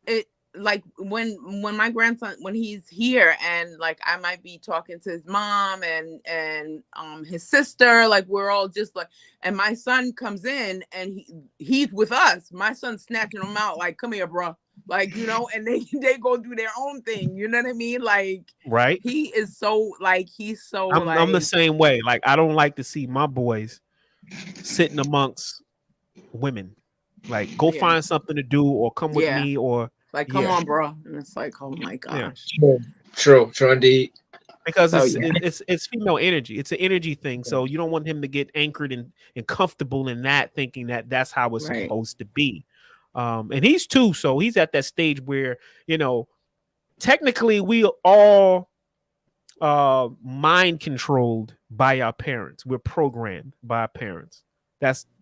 It, like, when my grandson, when he's here, and like I might be talking to his mom and his sister, like we're all just like, and my son comes in and he's with us. My son's snatching him out, like, come here, bro. Like, and they go do their own thing. You know what I mean? Like, right. He is so like, I'm the same way. Like, I don't like to see my boys sitting amongst women. Like, go find something to do, or come with me, or like, come on, bro. And it's like, oh my gosh. True indeed. Because it's female energy. It's an energy thing. So you don't want him to get anchored and comfortable in that, thinking that that's how it's supposed to be. And he's 2, so he's at that stage where, technically we all mind controlled by our parents. We're programmed by our parents.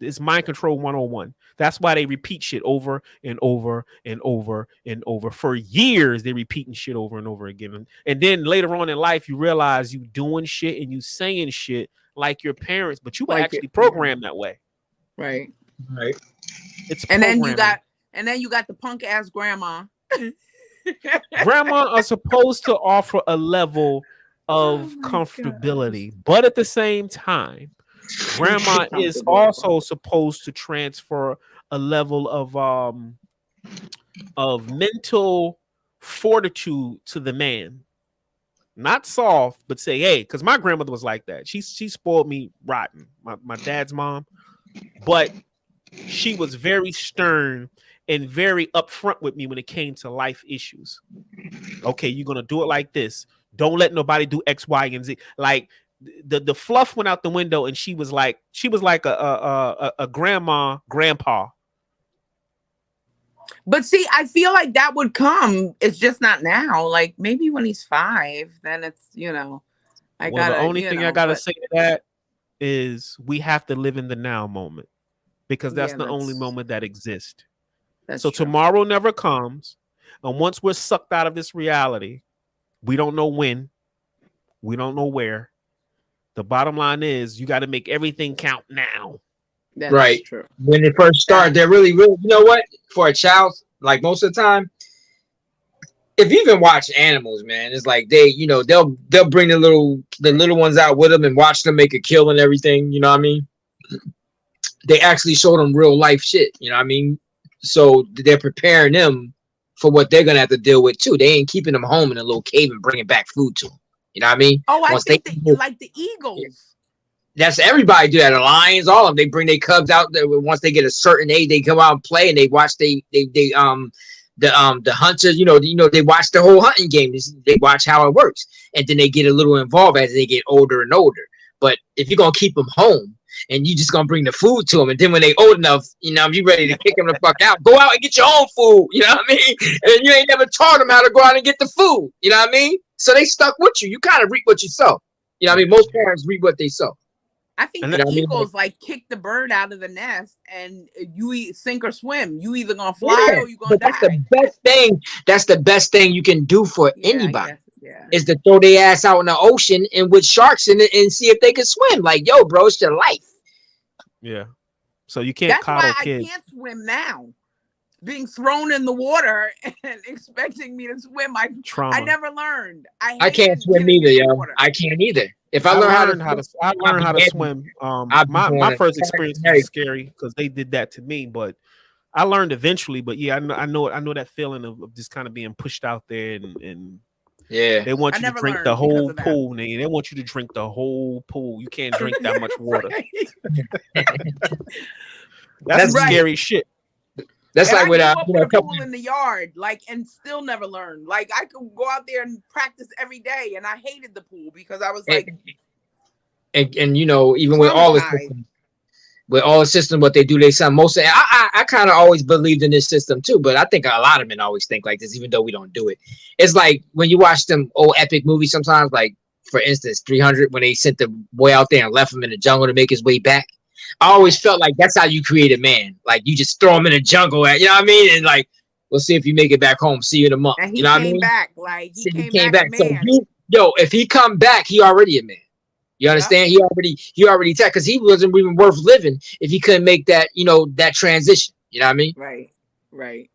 It's mind control 101. That's why they repeat shit over and over and over and over. For years, they're repeating shit over and over again. And then later on in life, you realize you doing shit and you saying shit like your parents, but you were actually programmed that way. Right. It's and then you got the punk ass grandma. Grandma are supposed to offer a level of comfortability, but at the same time, grandma is also supposed to transfer a level of mental fortitude to the man. Not soft, but say, hey, because my grandmother was like that. She spoiled me rotten, my dad's mom, but she was very stern and very upfront with me when it came to life issues. Okay, you're gonna do it like this. Don't let nobody do X, Y, and Z. Like, the fluff went out the window, and she was like a grandpa. But see, I feel like that would come. It's just not now. Like, maybe when he's 5, then it's, the only thing I gotta say to that is we have to live in the now moment, because that's the only moment that exists. So true. Tomorrow never comes, and once we're sucked out of this reality, we don't know when, we don't know where. The bottom line is you got to make everything count now. That's right. True. When they first start, they're really, you know what? For a child, like most of the time, if you even watch animals, man, it's like they'll bring the little ones out with them and watch them make a kill and everything. You know what I mean? They actually show them real life shit. You know what I mean? So they're preparing them for what they're gonna have to deal with too. They ain't keeping them home in a little cave and bringing back food to them. You know what I mean? Oh, I think like the eagles. That's everybody do that. The Lions, all of them, they bring their cubs out there. Once they get a certain age, they come out and play, and they watch the hunters. They watch the whole hunting game. They watch how it works, and then they get a little involved as they get older and older. But if you're gonna keep them home and you just gonna bring the food to them, and then when they old enough, if you ready to kick them the fuck out, go out and get your own food. You know what I mean? And you ain't never taught them how to go out and get the food. You know what I mean? So they stuck with you. You kind of reap what you sow. You know what I mean? Most parents reap what they sow. I think the Eagles like kick the bird out of the nest, and you sink or swim. You either gonna fly or you gonna die. That's the best thing. That's the best thing you can do for anybody. Yeah. Is to throw their ass out in the ocean and with sharks in it and see if they can swim. Like, yo, bro, it's your life. Yeah. So you can't coddle kids. I can't swim now. Being thrown in the water and expecting me to swim, I never learned. I can't swim either, yo. I can't either. If I learned how to swim. My first experience was scary because they did that to me, but I learned eventually. But yeah, I know that feeling of just kind of being pushed out there and yeah, they want you to drink the whole pool, nigga. They want you to drink the whole pool. You can't drink that much water. That's scary shit. That's and like with a pool in the yard, and still never learned. Like I could go out there and practice every day, and I hated the pool because I was like, and even with all the system, what they do, they sound most. I kind of always believed in this system too, but I think a lot of men always think like this, even though we don't do it. It's like when you watch them old epic movies, sometimes, like for instance, 300, when they sent the boy out there and left him in the jungle to make his way back. I always felt like that's how you create a man. Like you just throw him in the jungle, you know what I mean? And like, we'll see if you make it back home. See you in a month. And he you know came what I mean? back. Like he came back. So if he come back, he already a man. You understand? Yep. He already attacked because he wasn't even worth living if he couldn't make that, that transition. You know what I mean? Right.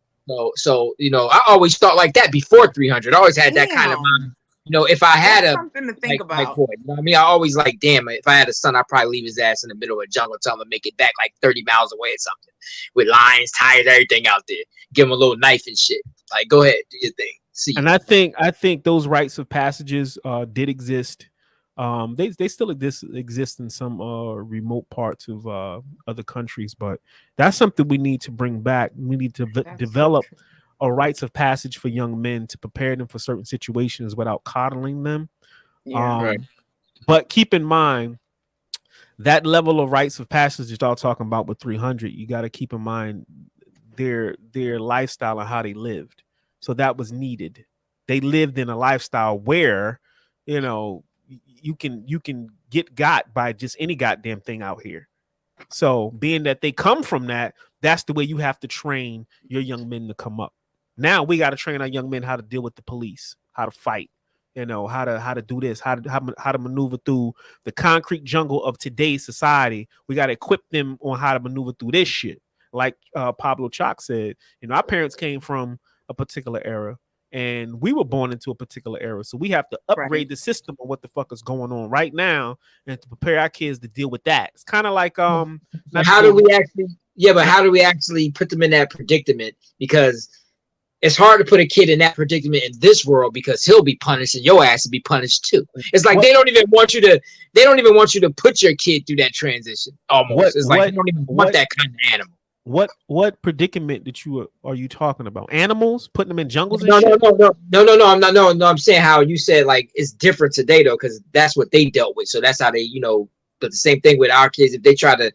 So I always thought like that before 300. I always had that kind of mind. If I had something to think about. Boy, you know what I mean? I always like, damn, if I had a son, I'd probably leave his ass in the middle of a jungle, tell him to make it back like 30 miles away or something, with lions, tigers, everything out there. Give him a little knife and shit. Like, go ahead, do your thing. See. And I think those rites of passages did exist. They still exist in some remote parts of other countries, but that's something we need to bring back. We need to develop a rites of passage for young men to prepare them for certain situations without coddling them. Right. But keep in mind that level of rites of passage that y'all talking about with 300, you got to keep in mind their lifestyle and how they lived. So that was needed. They lived in a lifestyle where, you can get got by just any goddamn thing out here. So being that they come from that, that's the way you have to train your young men to come up. Now we got to train our young men how to deal with the police, how to fight, how to do this, how to maneuver through the concrete jungle of today's society. We got to equip them on how to maneuver through this shit. Like Pablo Chalk said, our parents came from a particular era and we were born into a particular era. So we have to upgrade the system of what the fuck is going on right now and to prepare our kids to deal with that. It's kind of like how do we actually put them in that predicament? Because it's hard to put a kid in that predicament in this world because he'll be punished and your ass will be punished too. It's like they don't even want you to put your kid through that transition. Almost. It's like they don't even want that kind of animal. What predicament are you talking about? Animals putting them in jungles? No. I'm saying how you said like it's different today though, because that's what they dealt with. So that's how they, but the same thing with our kids. If they try to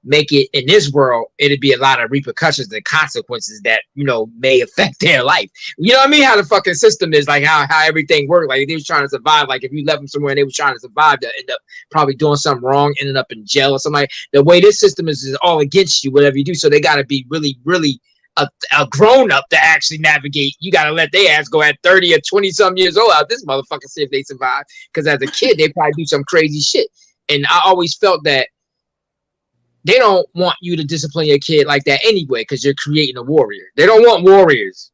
make it in this world, it'd be a lot of repercussions and consequences that may affect their life. You know what I mean? How the fucking system is, like how everything worked. Like if they was trying to survive, like if you left them somewhere and they was trying to survive, they end up probably doing something wrong, ending up in jail or something. Like the way this system is all against you, whatever you do. So they got to be really, really a grown up to actually navigate. You got to let their ass go at 30 or 20 some years old out this motherfucker, see if they survive. Because as a kid, they probably do some crazy shit. And I always felt that they don't want you to discipline your kid like that anyway, because you're creating a warrior. They don't want warriors.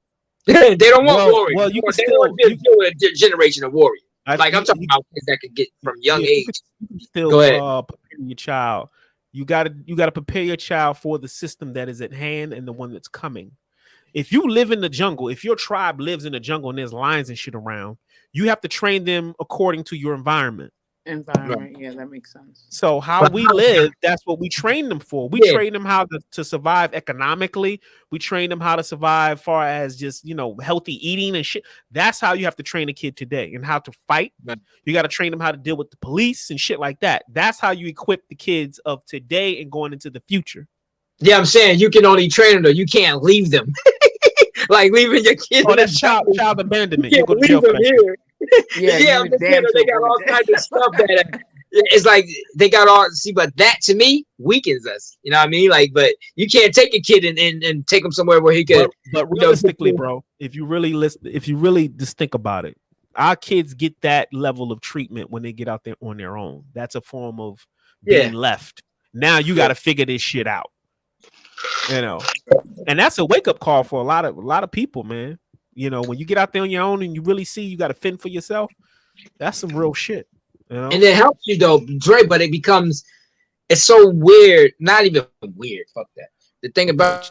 They don't want warriors. Well, they want to deal with a generation of warriors. I'm talking about kids that can get from young age. Still, go ahead. Prepare your child. You gotta prepare your child for the system that is at hand and the one that's coming. If you live in the jungle, if your tribe lives in the jungle and there's lions and shit around, you have to train them according to your environment. environment. Yeah, that makes sense. So how we live, that's what we train them for. We train them how to survive economically. We train them how to survive far as just, healthy eating and shit. That's how you have to train a kid today, and how to fight. You got to train them how to deal with the police and shit like that. That's how you equip the kids of today and going into the future. Yeah, I'm saying you can only train them though. You can't leave them. Like leaving your kids. Oh, that's child abandonment. You go to jail for that. Here. Yeah, I'm just saying they got all kinds of stuff that it's like they got all but that to me weakens us. You know what I mean? Like, but you can't take a kid and take him somewhere where he could. But realistically, bro, if you really just think about it, our kids get that level of treatment when they get out there on their own. That's a form of being left. Now you got to figure this shit out. And that's a wake up call for a lot of people, man. When you get out there on your own and you really see you got to fend for yourself, that's some real shit. And it helps you though, Dre, but it's so weird. Not even weird. Fuck that. The thing about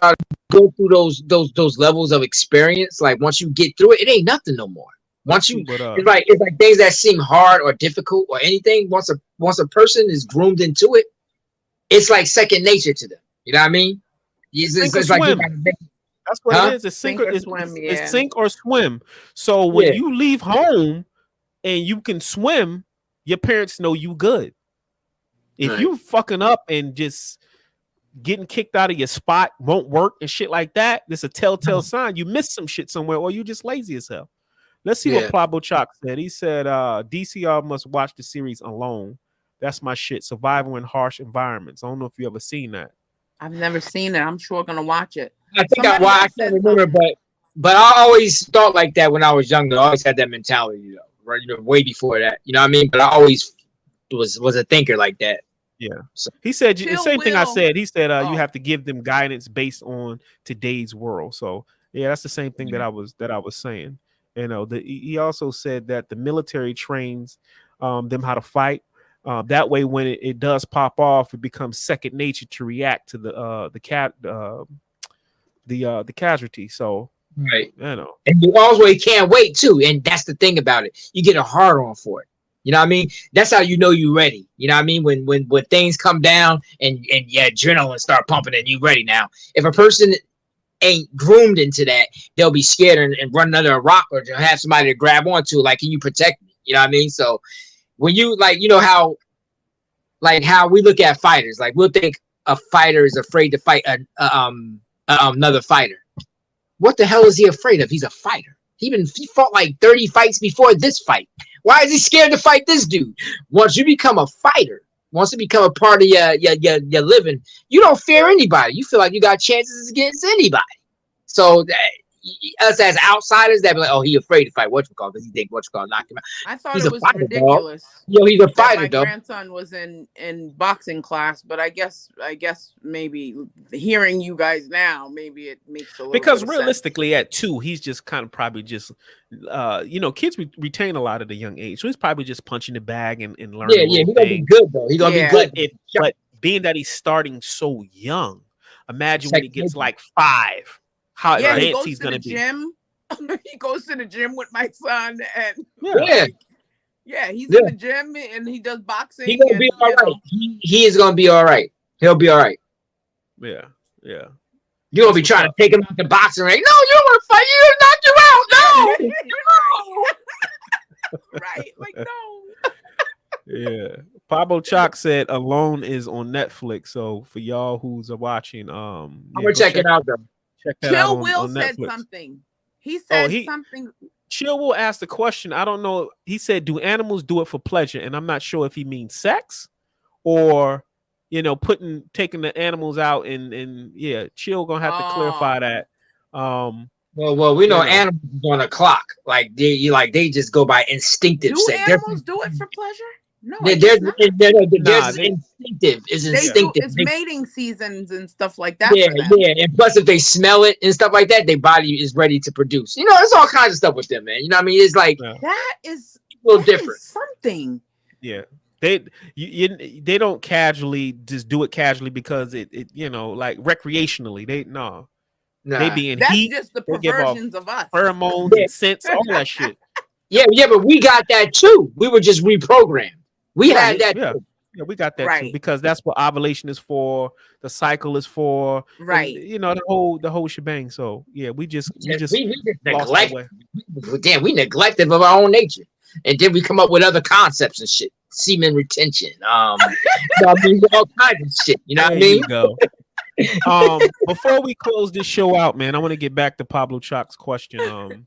go through those levels of experience, like once you get through it, it ain't nothing no more. Once you, it's like things that seem hard or difficult or anything. Once a person is groomed into it, it's like second nature to them. You know what I mean? It's like that's what it is. It's sink or swim. So when you leave home and you can swim, your parents know you good. If you fucking up and just getting kicked out of your spot won't work and shit like that, it's a telltale sign you missed some shit somewhere or you just lazy as hell. Let's see what Pablo Chalk said. He said, DCR must watch the series Alone. That's my shit. Survival in harsh environments. I don't know if you ever seen that. I've never seen it. I'm sure gonna watch it. I think I can't remember, but I always thought like that when I was younger. I always had that mentality, right? Way before that, you know what I mean? But I always was a thinker like that. Yeah. So he said the same thing I said. He said you have to give them guidance based on today's world. So yeah, that's the same thing that I was saying. He also said that the military trains them how to fight. That way, when it does pop off, it becomes second nature to react to the casualty. So right, and you always can't wait too. And that's the thing about it. You get a hard on for it. You know what I mean? That's how you know you're ready. You know what I mean? When things come down and your adrenaline start pumping and you ready now. If a person ain't groomed into that, they'll be scared and run under a rock or have somebody to grab onto. Like, can you protect me? You know what I mean? So when you how we look at fighters, like we'll think a fighter is afraid to fight another fighter. What the hell is he afraid of? He's a fighter. He fought like 30 fights before this fight. Why is he scared to fight this dude? Once you become a fighter, once it become a part of your living, you don't fear anybody. You feel like you got chances against anybody. So us as outsiders, that be like, oh, he afraid to fight whatchamacallit because he think whatchamacallit knock him out. I thought it was ridiculous. He's a fighter. My grandson was in boxing class, but I guess maybe hearing you guys now, maybe it makes a little because bit of realistically sense. At 2, he's just kind of probably just kids retain a lot at a young age, so he's probably just punching the bag and learning. Yeah, he's gonna be good though. He's gonna be good. But being that he's starting so young, imagine when he gets like 5. How advanced he's going to be. He goes to the gym with my son, and he's in the gym and he does boxing. He's gonna be all right. He is gonna be all right. He'll be all right. Yeah. You're gonna be trying to take him out the boxing ring. No, you don't want to fight. You knock you out. No. Right? Like no. Yeah. Pablo Chalk said Alone is on Netflix. So for y'all who's watching, I'm gonna check it out though. Chill Will said something. He said something. Chill Will asked the question. I don't know. He said, "Do animals do it for pleasure?" And I'm not sure if he means sex or, taking the animals out and Chill gonna have to clarify that. Well, we know animals on a clock. Like they just go by instinctive. Do animals do it for pleasure? No, there's instinctive. It's instinctive. It's mating seasons and stuff like that. Yeah. And plus, if they smell it and stuff like that, their body is ready to produce. There's all kinds of stuff with them, man. You know what I mean? It's like that is a little different. Something. Yeah. They don't casually just do it casually because it like recreationally. They be in heat. That's just the perversions of us. Pheromones and scents, all that shit. Yeah, but we got that too. We were just reprogrammed. We had that. Yeah. Yeah, we got that too, Right. because that's what ovulation is for, the cycle is for, and, Right. you know, the whole shebang. So yeah, we just we just lost our neglect. way. Damn, we neglective of our own nature, and then we come up with other concepts and shit. Semen retention. I mean, all kinds of shit. You know what I mean? Go. Before we close this show out, man, I want to get back to Pablo Chalk's question.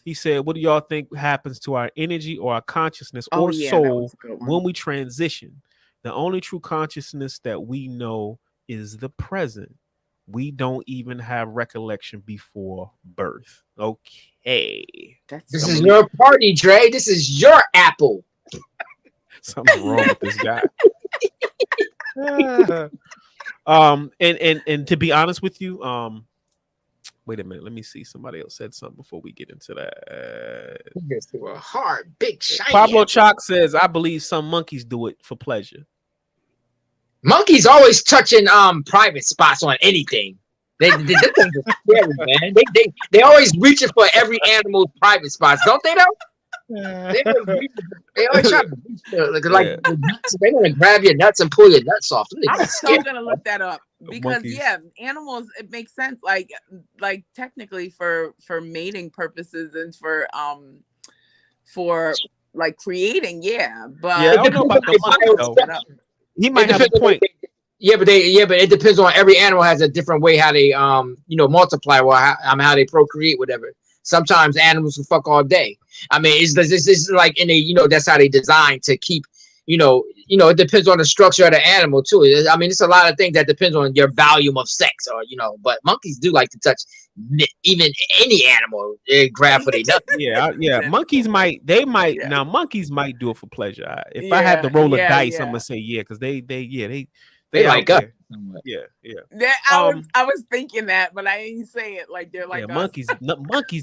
He said, what do y'all think happens to our energy or our consciousness or soul when we transition? The only true consciousness that we know is the present. We don't even have recollection before birth. Okay. This is your party, Dre. This is your apple. Something's wrong with this guy. And to be honest with you, wait a minute. Let me see. Somebody else said something before we get into that. A hard, big, shiny. Pablo Chalk says, I believe some monkeys do it for pleasure. Monkeys always touching private spots on anything. They things are scary, man. They always reaching for every animal's private spots, don't they? Though they always try to reach for, like nuts. They're gonna grab your nuts and pull your nuts off. I'm still gonna look that up because animals, it makes sense. Like technically for mating purposes and for like creating, but I don't know about the monkey though. He might have a point. But it depends on every animal has a different way how they multiply or how they procreate, whatever. Sometimes animals will fuck all day. I mean, it's like in a that's how they design to keep it depends on the structure of the animal too. I mean, it's a lot of things that depends on your volume of sex or but monkeys do like to touch even any animal. They grab for their nuts. Monkeys might now monkeys might do it for pleasure. If I had to roll a dice, I'm gonna say because they like us. Yeah. I was thinking that, but I didn't say it. Like they're like monkeys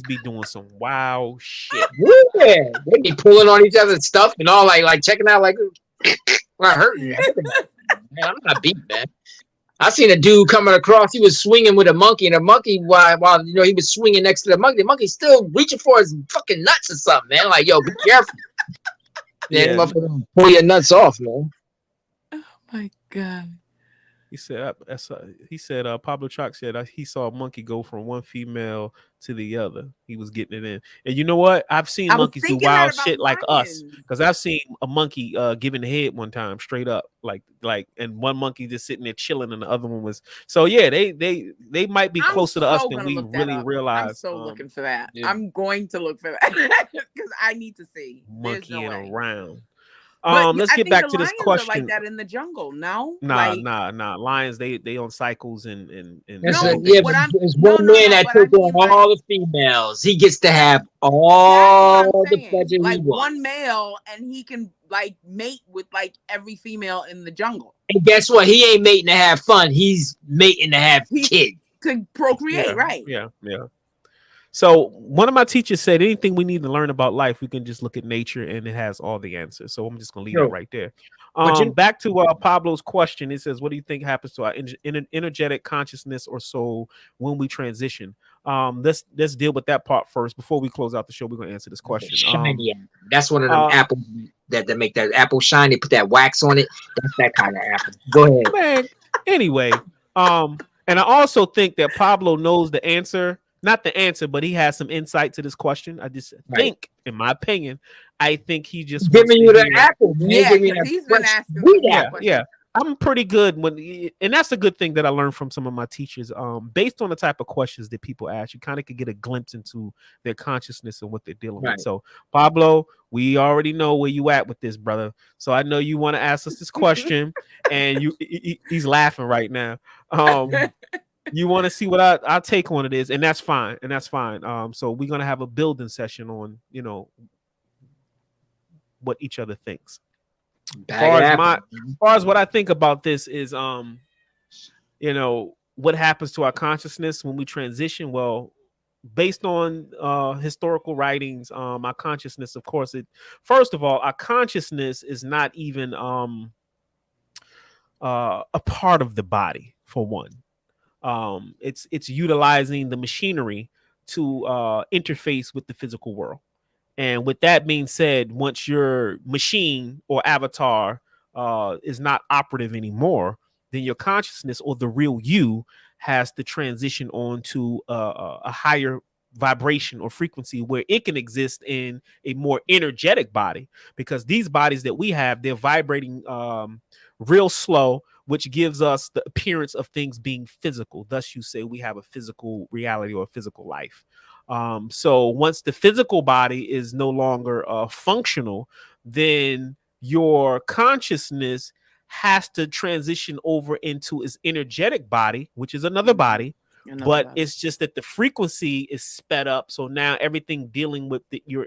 be doing some wild shit. Yeah, they be pulling on each other's stuff and all like checking out like not hurting you. Man, I'm not beat, man. I seen a dude coming across. He was swinging with a monkey, and a monkey while he was swinging next to the monkey still reaching for his fucking nuts or something, man. Like, yo, be careful. Pull your nuts off, man. Oh my god. He said Pablo Chalk said he saw a monkey go from one female to the other. He was getting it in. And you know what? I've seen monkeys do wild shit like us. Because I've seen a monkey giving the head one time straight up. Like and one monkey just sitting there chilling and the other one was they might be closer to us than we really realize. I'm so looking for that. Yeah. I'm going to look for that because I need to see monkeying around. But let's get back to this question. Like that in the jungle, no? Nah. Lions, they on cycles and there's one man that took on all the females. He gets to have all the pleasure. Like one male, and he can like mate with like every female in the jungle. And guess what? He ain't mating to have fun. He's mating to have kids. To procreate, right? Yeah. So one of my teachers said, anything we need to learn about life, we can just look at nature and it has all the answers. So I'm just going to leave it right there. Back to Pablo's question. It says, what do you think happens to our energetic consciousness or soul when we transition? Let's deal with that part first. Before we close out the show, we're going to answer this question. That's one of them apples that make that apple shine. They put that wax on it. That's that kind of apple. Go ahead. Man, anyway, and I also think that Pablo knows the answer. Not the answer, but he has some insight to this question. I just think, in my opinion, I think he just giving you the apple. He's been asking. I'm pretty good and that's a good thing that I learned from some of my teachers. Based on the type of questions that people ask, you kind of could get a glimpse into their consciousness and what they're dealing with. So, Pablo, we already know where you at with this, brother. So I know you want to ask us this question, and he's laughing right now. You want to see what our take on it is, and that's fine. So we're gonna have a building session on, what each other thinks. As far as what I think about this is, what happens to our consciousness when we transition. Well, based on historical writings, our consciousness, of course, first of all, our consciousness is not even a part of the body, for one. It's utilizing the machinery to interface with the physical world. And with that being said, once your machine or avatar is not operative anymore, then your consciousness or the real you has to transition on to a higher vibration or frequency where it can exist in a more energetic body, because these bodies that we have, they're vibrating real slow, which gives us the appearance of things being physical. Thus you say we have a physical reality or a physical life. So once the physical body is no longer functional, then your consciousness has to transition over into its energetic body, which is another body. But it's just that the frequency is sped up. So now everything dealing with your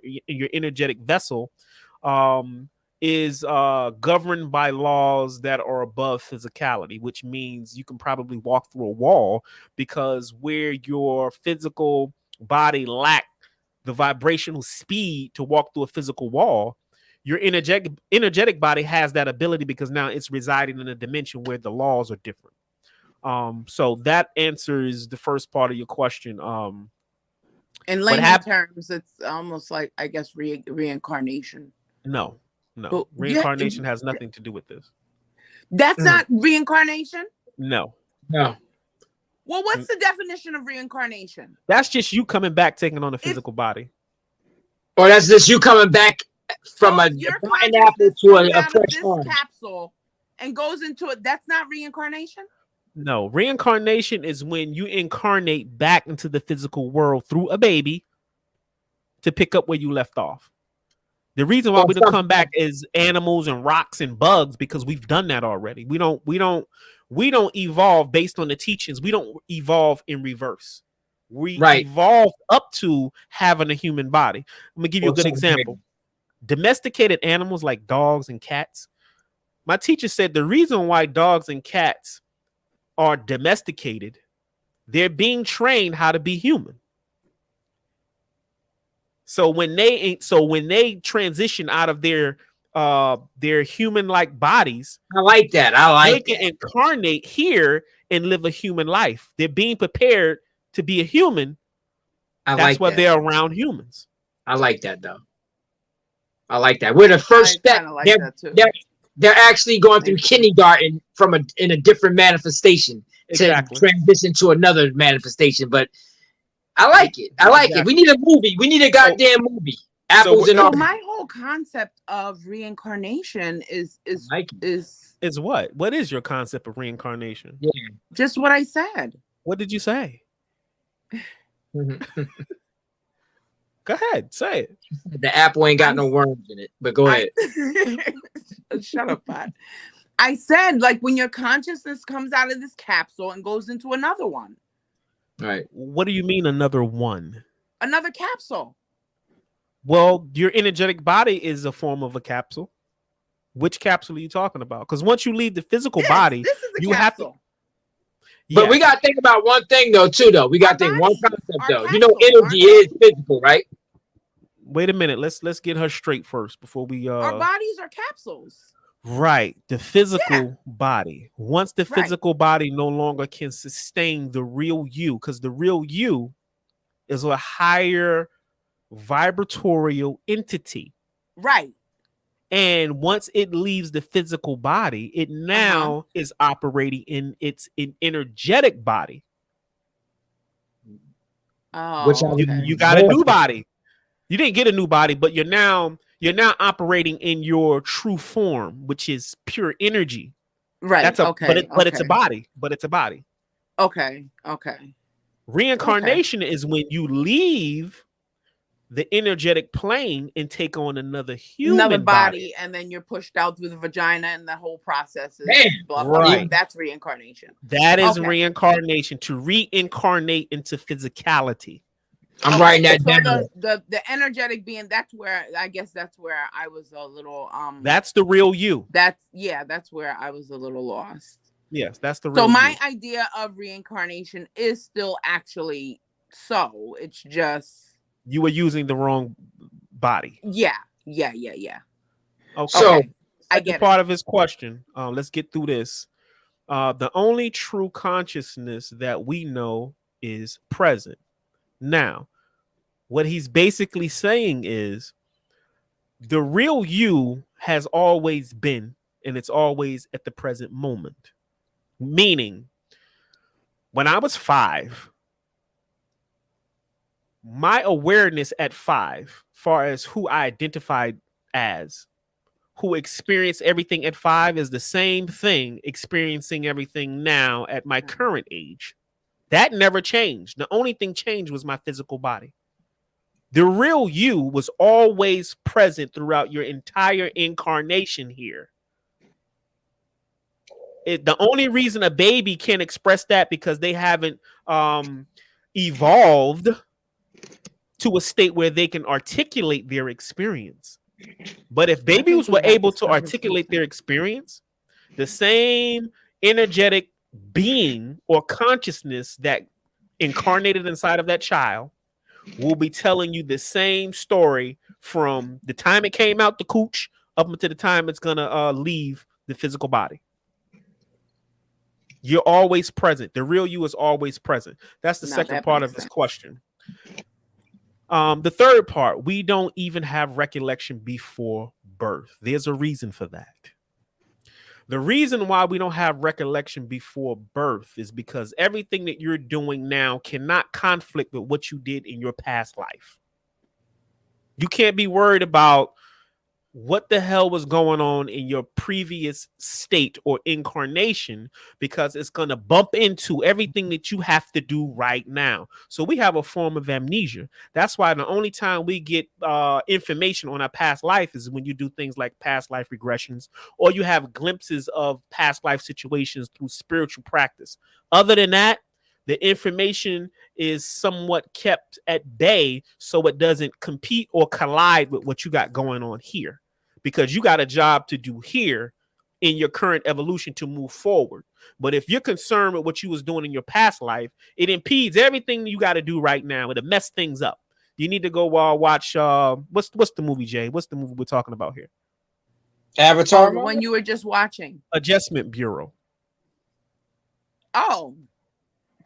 energetic vessel is governed by laws that are above physicality, which means you can probably walk through a wall, because where your physical body lacked the vibrational speed to walk through a physical wall, your energetic body has that ability, because now it's residing in a dimension where the laws are different. So that answers the first part of your question. In layman terms, it's almost like, I guess, reincarnation. No, reincarnation has nothing to do with this. That's not reincarnation? No. Well, what's the definition of reincarnation? That's just you coming back, taking on a physical body. Or that's just you coming back from a pineapple to a fresh farm. Capsule and goes into it. That's not reincarnation? No, reincarnation is when you incarnate back into the physical world through a baby to pick up where you left off. The reason why we don't come back as animals and rocks and bugs, because we've done that already. We don't evolve based on the teachings. We don't evolve in reverse. We evolve up to having a human body. I'm gonna give you a good example. Domesticated animals like dogs and cats. My teacher said the reason why dogs and cats are domesticated, they're being trained how to be human. So when they transition out of their human-like bodies, I like that. They can incarnate here and live a human life. They're being prepared to be a human. That's why they're around humans. I like that though. I like that. We're the first step. They're actually going through kindergarten in a different manifestation to transition to another manifestation. But I like it. I like it. We need a movie. We need a goddamn movie. Apples and all. My whole concept of reincarnation is what? What is your concept of reincarnation? Yeah. Just what I said. What did you say? Go ahead, say it. The apple ain't got no worms in it, but go ahead. Shut up, Pat. I said, like, when your consciousness comes out of this capsule and goes into another one. Right. What do you mean another one? Another capsule. Well, your energetic body is a form of a capsule. Which capsule are you talking about? Because once you leave the physical body, this is a you capsule. have to. But we got to think about one thing, though, too, though. We got to think one concept, though. You know, energy is physical, right? Wait a minute. Let's get her straight first before we. Our bodies are capsules. Right. The physical body. Once the physical body no longer can sustain the real you, because the real you is a higher vibratorial entity. Right. And once it leaves the physical body, it now is operating in its energetic body. Oh, you got a new body. You didn't get a new body, but you're now operating in your true form, which is pure energy. Right. That's but it's a body. But it's a body. Okay. Reincarnation is when you leave the energetic plane and take on another body, and then you're pushed out through the vagina, and the whole process is blah, blah, blah. That's reincarnation. That is reincarnation, to reincarnate into physicality. I'm writing that down. The energetic being, that's where I was a little that's the real you. That's where I was a little lost. Yes, that's the real so my you. idea of reincarnation is still actually so. It's just you were using the wrong body. Yeah. Okay. So I get part of his question. Let's get through this. The only true consciousness that we know is present. Now, what he's basically saying is the real you has always been, and it's always at the present moment. Meaning, when I was 5, my awareness at 5, far as who I identified as, who experienced everything at 5, is the same thing experiencing everything now at my current age. That never changed. The only thing changed was my physical body. The real you was always present throughout your entire incarnation here. The only reason a baby can express that because they haven't evolved to a state where they can articulate their experience. But if babies were able to articulate their experience, the same energetic being or consciousness that incarnated inside of that child will be telling you the same story from the time it came out the cooch up until the time it's gonna leave the physical body. You're always present. The real you is always present. That's the second part of this question. The third part, we don't even have recollection before birth. There's a reason for that. The reason why we don't have recollection before birth is because everything that you're doing now cannot conflict with what you did in your past life. You can't be worried about what the hell was going on in your previous state or incarnation, because it's going to bump into everything that you have to do right now. So we have a form of amnesia. That's why the only time we get information on our past life is when you do things like past life regressions, or you have glimpses of past life situations through spiritual practice. Other than that, the information is somewhat kept at bay so it doesn't compete or collide with what you got going on here, because you got a job to do here in your current evolution to move forward. But if you're concerned with what you was doing in your past life, it impedes everything you got to do right now. It'll mess things up. You need to go watch what's the movie, Jay? What's the movie we're talking about here? Avatar. The one you were just watching. Adjustment Bureau. Oh,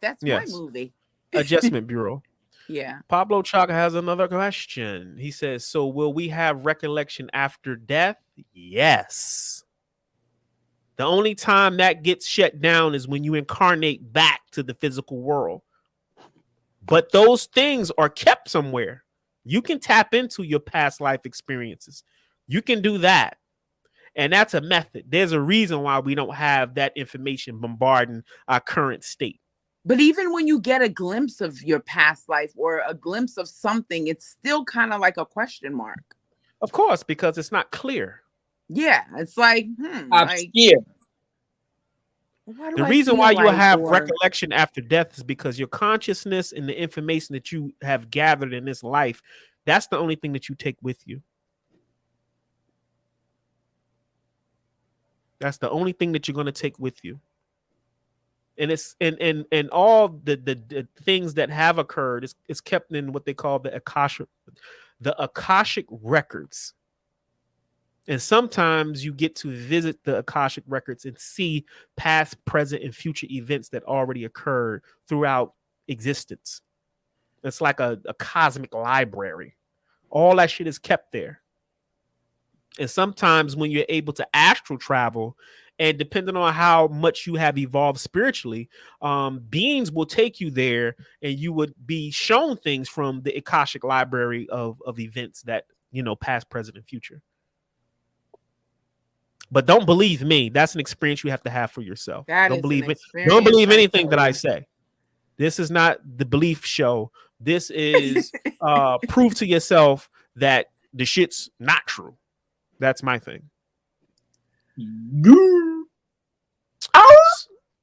that's my movie. Adjustment Bureau. Yeah. Pablo Chaka has another question. He says, so will we have recollection after death? Yes. The only time that gets shut down is when you incarnate back to the physical world. But those things are kept somewhere. You can tap into your past life experiences. You can do that. And that's a method. There's a reason why we don't have that information bombarding our current state. But even when you get a glimpse of your past life or a glimpse of something, it's still kind of like a question mark. Of course, because it's not clear. Yeah, it's like, obscure. The reason why you have recollection after death is because your consciousness and the information that you have gathered in this life, that's the only thing that you take with you. That's the only thing that you're going to take with you. And it's and all the things that have occurred is kept in what they call the Akashic records. And sometimes you get to visit the Akashic records and see past, present, and future events that already occurred throughout existence. It's like a cosmic library. All that shit is kept there. And sometimes when you're able to astral travel, and depending on how much you have evolved spiritually, beings will take you there and you would be shown things from the Akashic library of events that, past, present, and future. But don't believe me. That's an experience you have to have for yourself. Don't believe it. Don't believe anything that I say. This is not the belief show. This is prove to yourself that the shit's not true. That's my thing.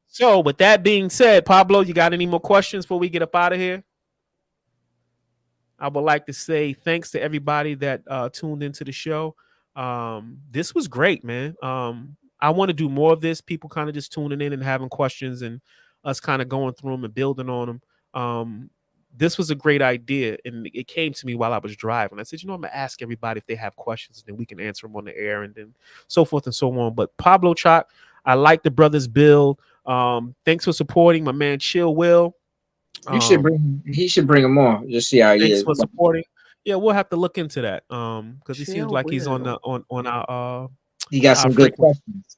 So with that being said, Pablo, you got any more questions before we get up out of here? I would like to say thanks to everybody that tuned into the show. This was great, man. I want to do more of this. People kind of just tuning in and having questions and us kind of going through them and building on them. This was a great idea, and it came to me while I was driving. I said, I'm going to ask everybody if they have questions, and then we can answer them on the air, and then so forth and so on. But Pablo Chalk, I like the brothers' build. Thanks for supporting my man Chill Will. He should bring him on. Just see how he is. Thanks for supporting. Yeah, we'll have to look into that. Because he seems like he's on our you got some good questions.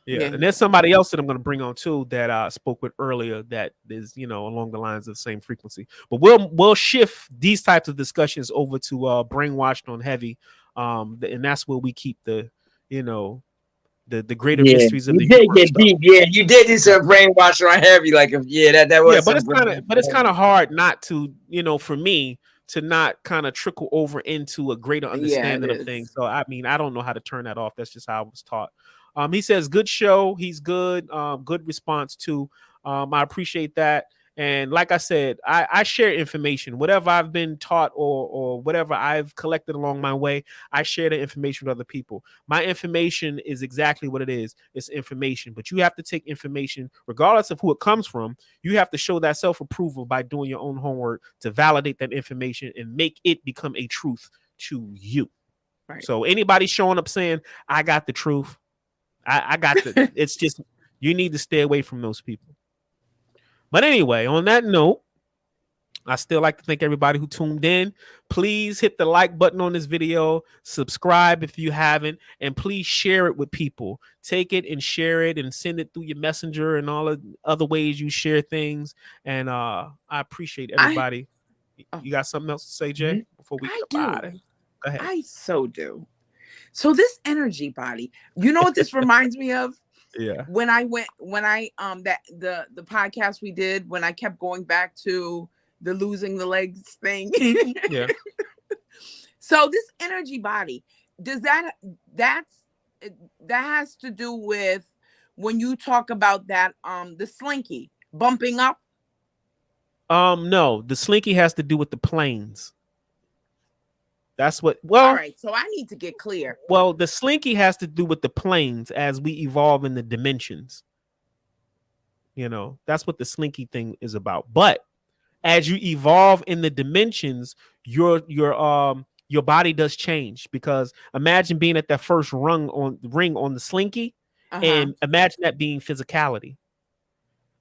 Yeah, and there's somebody else that I'm going to bring on too that I spoke with earlier that is, along the lines of the same frequency. But we'll shift these types of discussions over to Brainwashed on Heavy, and that's where we keep the greater mysteries of the universe. Get deep. Yeah, you did do some Brainwashed on Heavy, like that was. Yeah, but it's kind of hard not to, for me to not kind of trickle over into a greater understanding of things. So I mean, I don't know how to turn that off. That's just how I was taught. He says, good show. He's good. Good response too. I appreciate that. And like I said, I share information, whatever I've been taught or whatever I've collected along my way. I share the information with other people. My information is exactly what it is. It's information, but you have to take information, regardless of who it comes from. You have to show that self-approval by doing your own homework to validate that information and make it become a truth to you. Right. So anybody showing up saying, I got the truth, I got the, it's just, you need to stay away from those people. But anyway, on that note, I still like to thank everybody who tuned in. Please hit the like button on this video, subscribe if you haven't, and please share it with people. Take it and share it and send it through your messenger and all the other ways you share things. And I appreciate everybody. You got something else to say, Jay, before we get out of it? Go ahead. I so do. So this energy body, you know what this reminds me of? Yeah. When I the podcast we did, when I kept going back to the losing the legs thing. Yeah. So this energy body, that has to do with when you talk about that the slinky bumping up? No, the slinky has to do with the planes. That's what. Well, all right. So I need to get clear. Well, the slinky has to do with the planes as we evolve in the dimensions. That's what the slinky thing is about. But as you evolve in the dimensions, your body does change, because imagine being at that first ring on the slinky, and imagine that being physicality.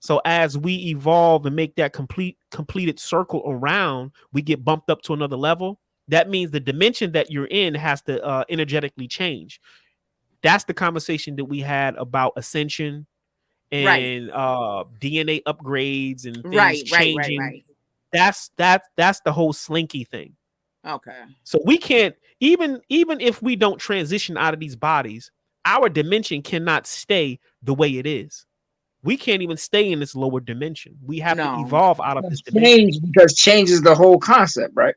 So as we evolve and make that completed circle around, we get bumped up to another level. That means the dimension that you're in has to energetically change. That's the conversation that we had about ascension and DNA upgrades and things changing. Right. That's the whole slinky thing. Okay. So we can't, even if we don't transition out of these bodies, our dimension cannot stay the way it is. We can't even stay in this lower dimension. We have to evolve out of this dimension. Because change is the whole concept, right?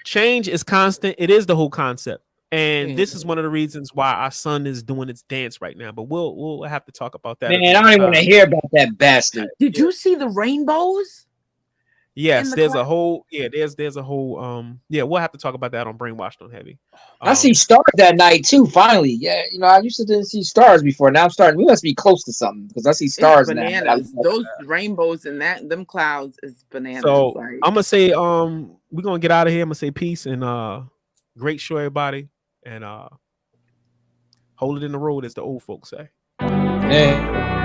Change is constant. It is the whole concept. And this is one of the reasons why our son is doing its dance right now. But we'll have to talk about that. Man, I don't even want to hear about that bastard. Did you see the rainbows? Yes, there's a whole we'll have to talk about that on Brainwashed on Heavy. I see stars that night too, finally. Yeah, I used to didn't see stars before. Now I'm starting, we must be close to something, because I see stars now. Bananas. Those rainbows and them clouds is bananas. So I'm gonna say we're gonna get out of here. I'm gonna say peace and great show, everybody, and hold it in the road, as the old folks say. Yeah.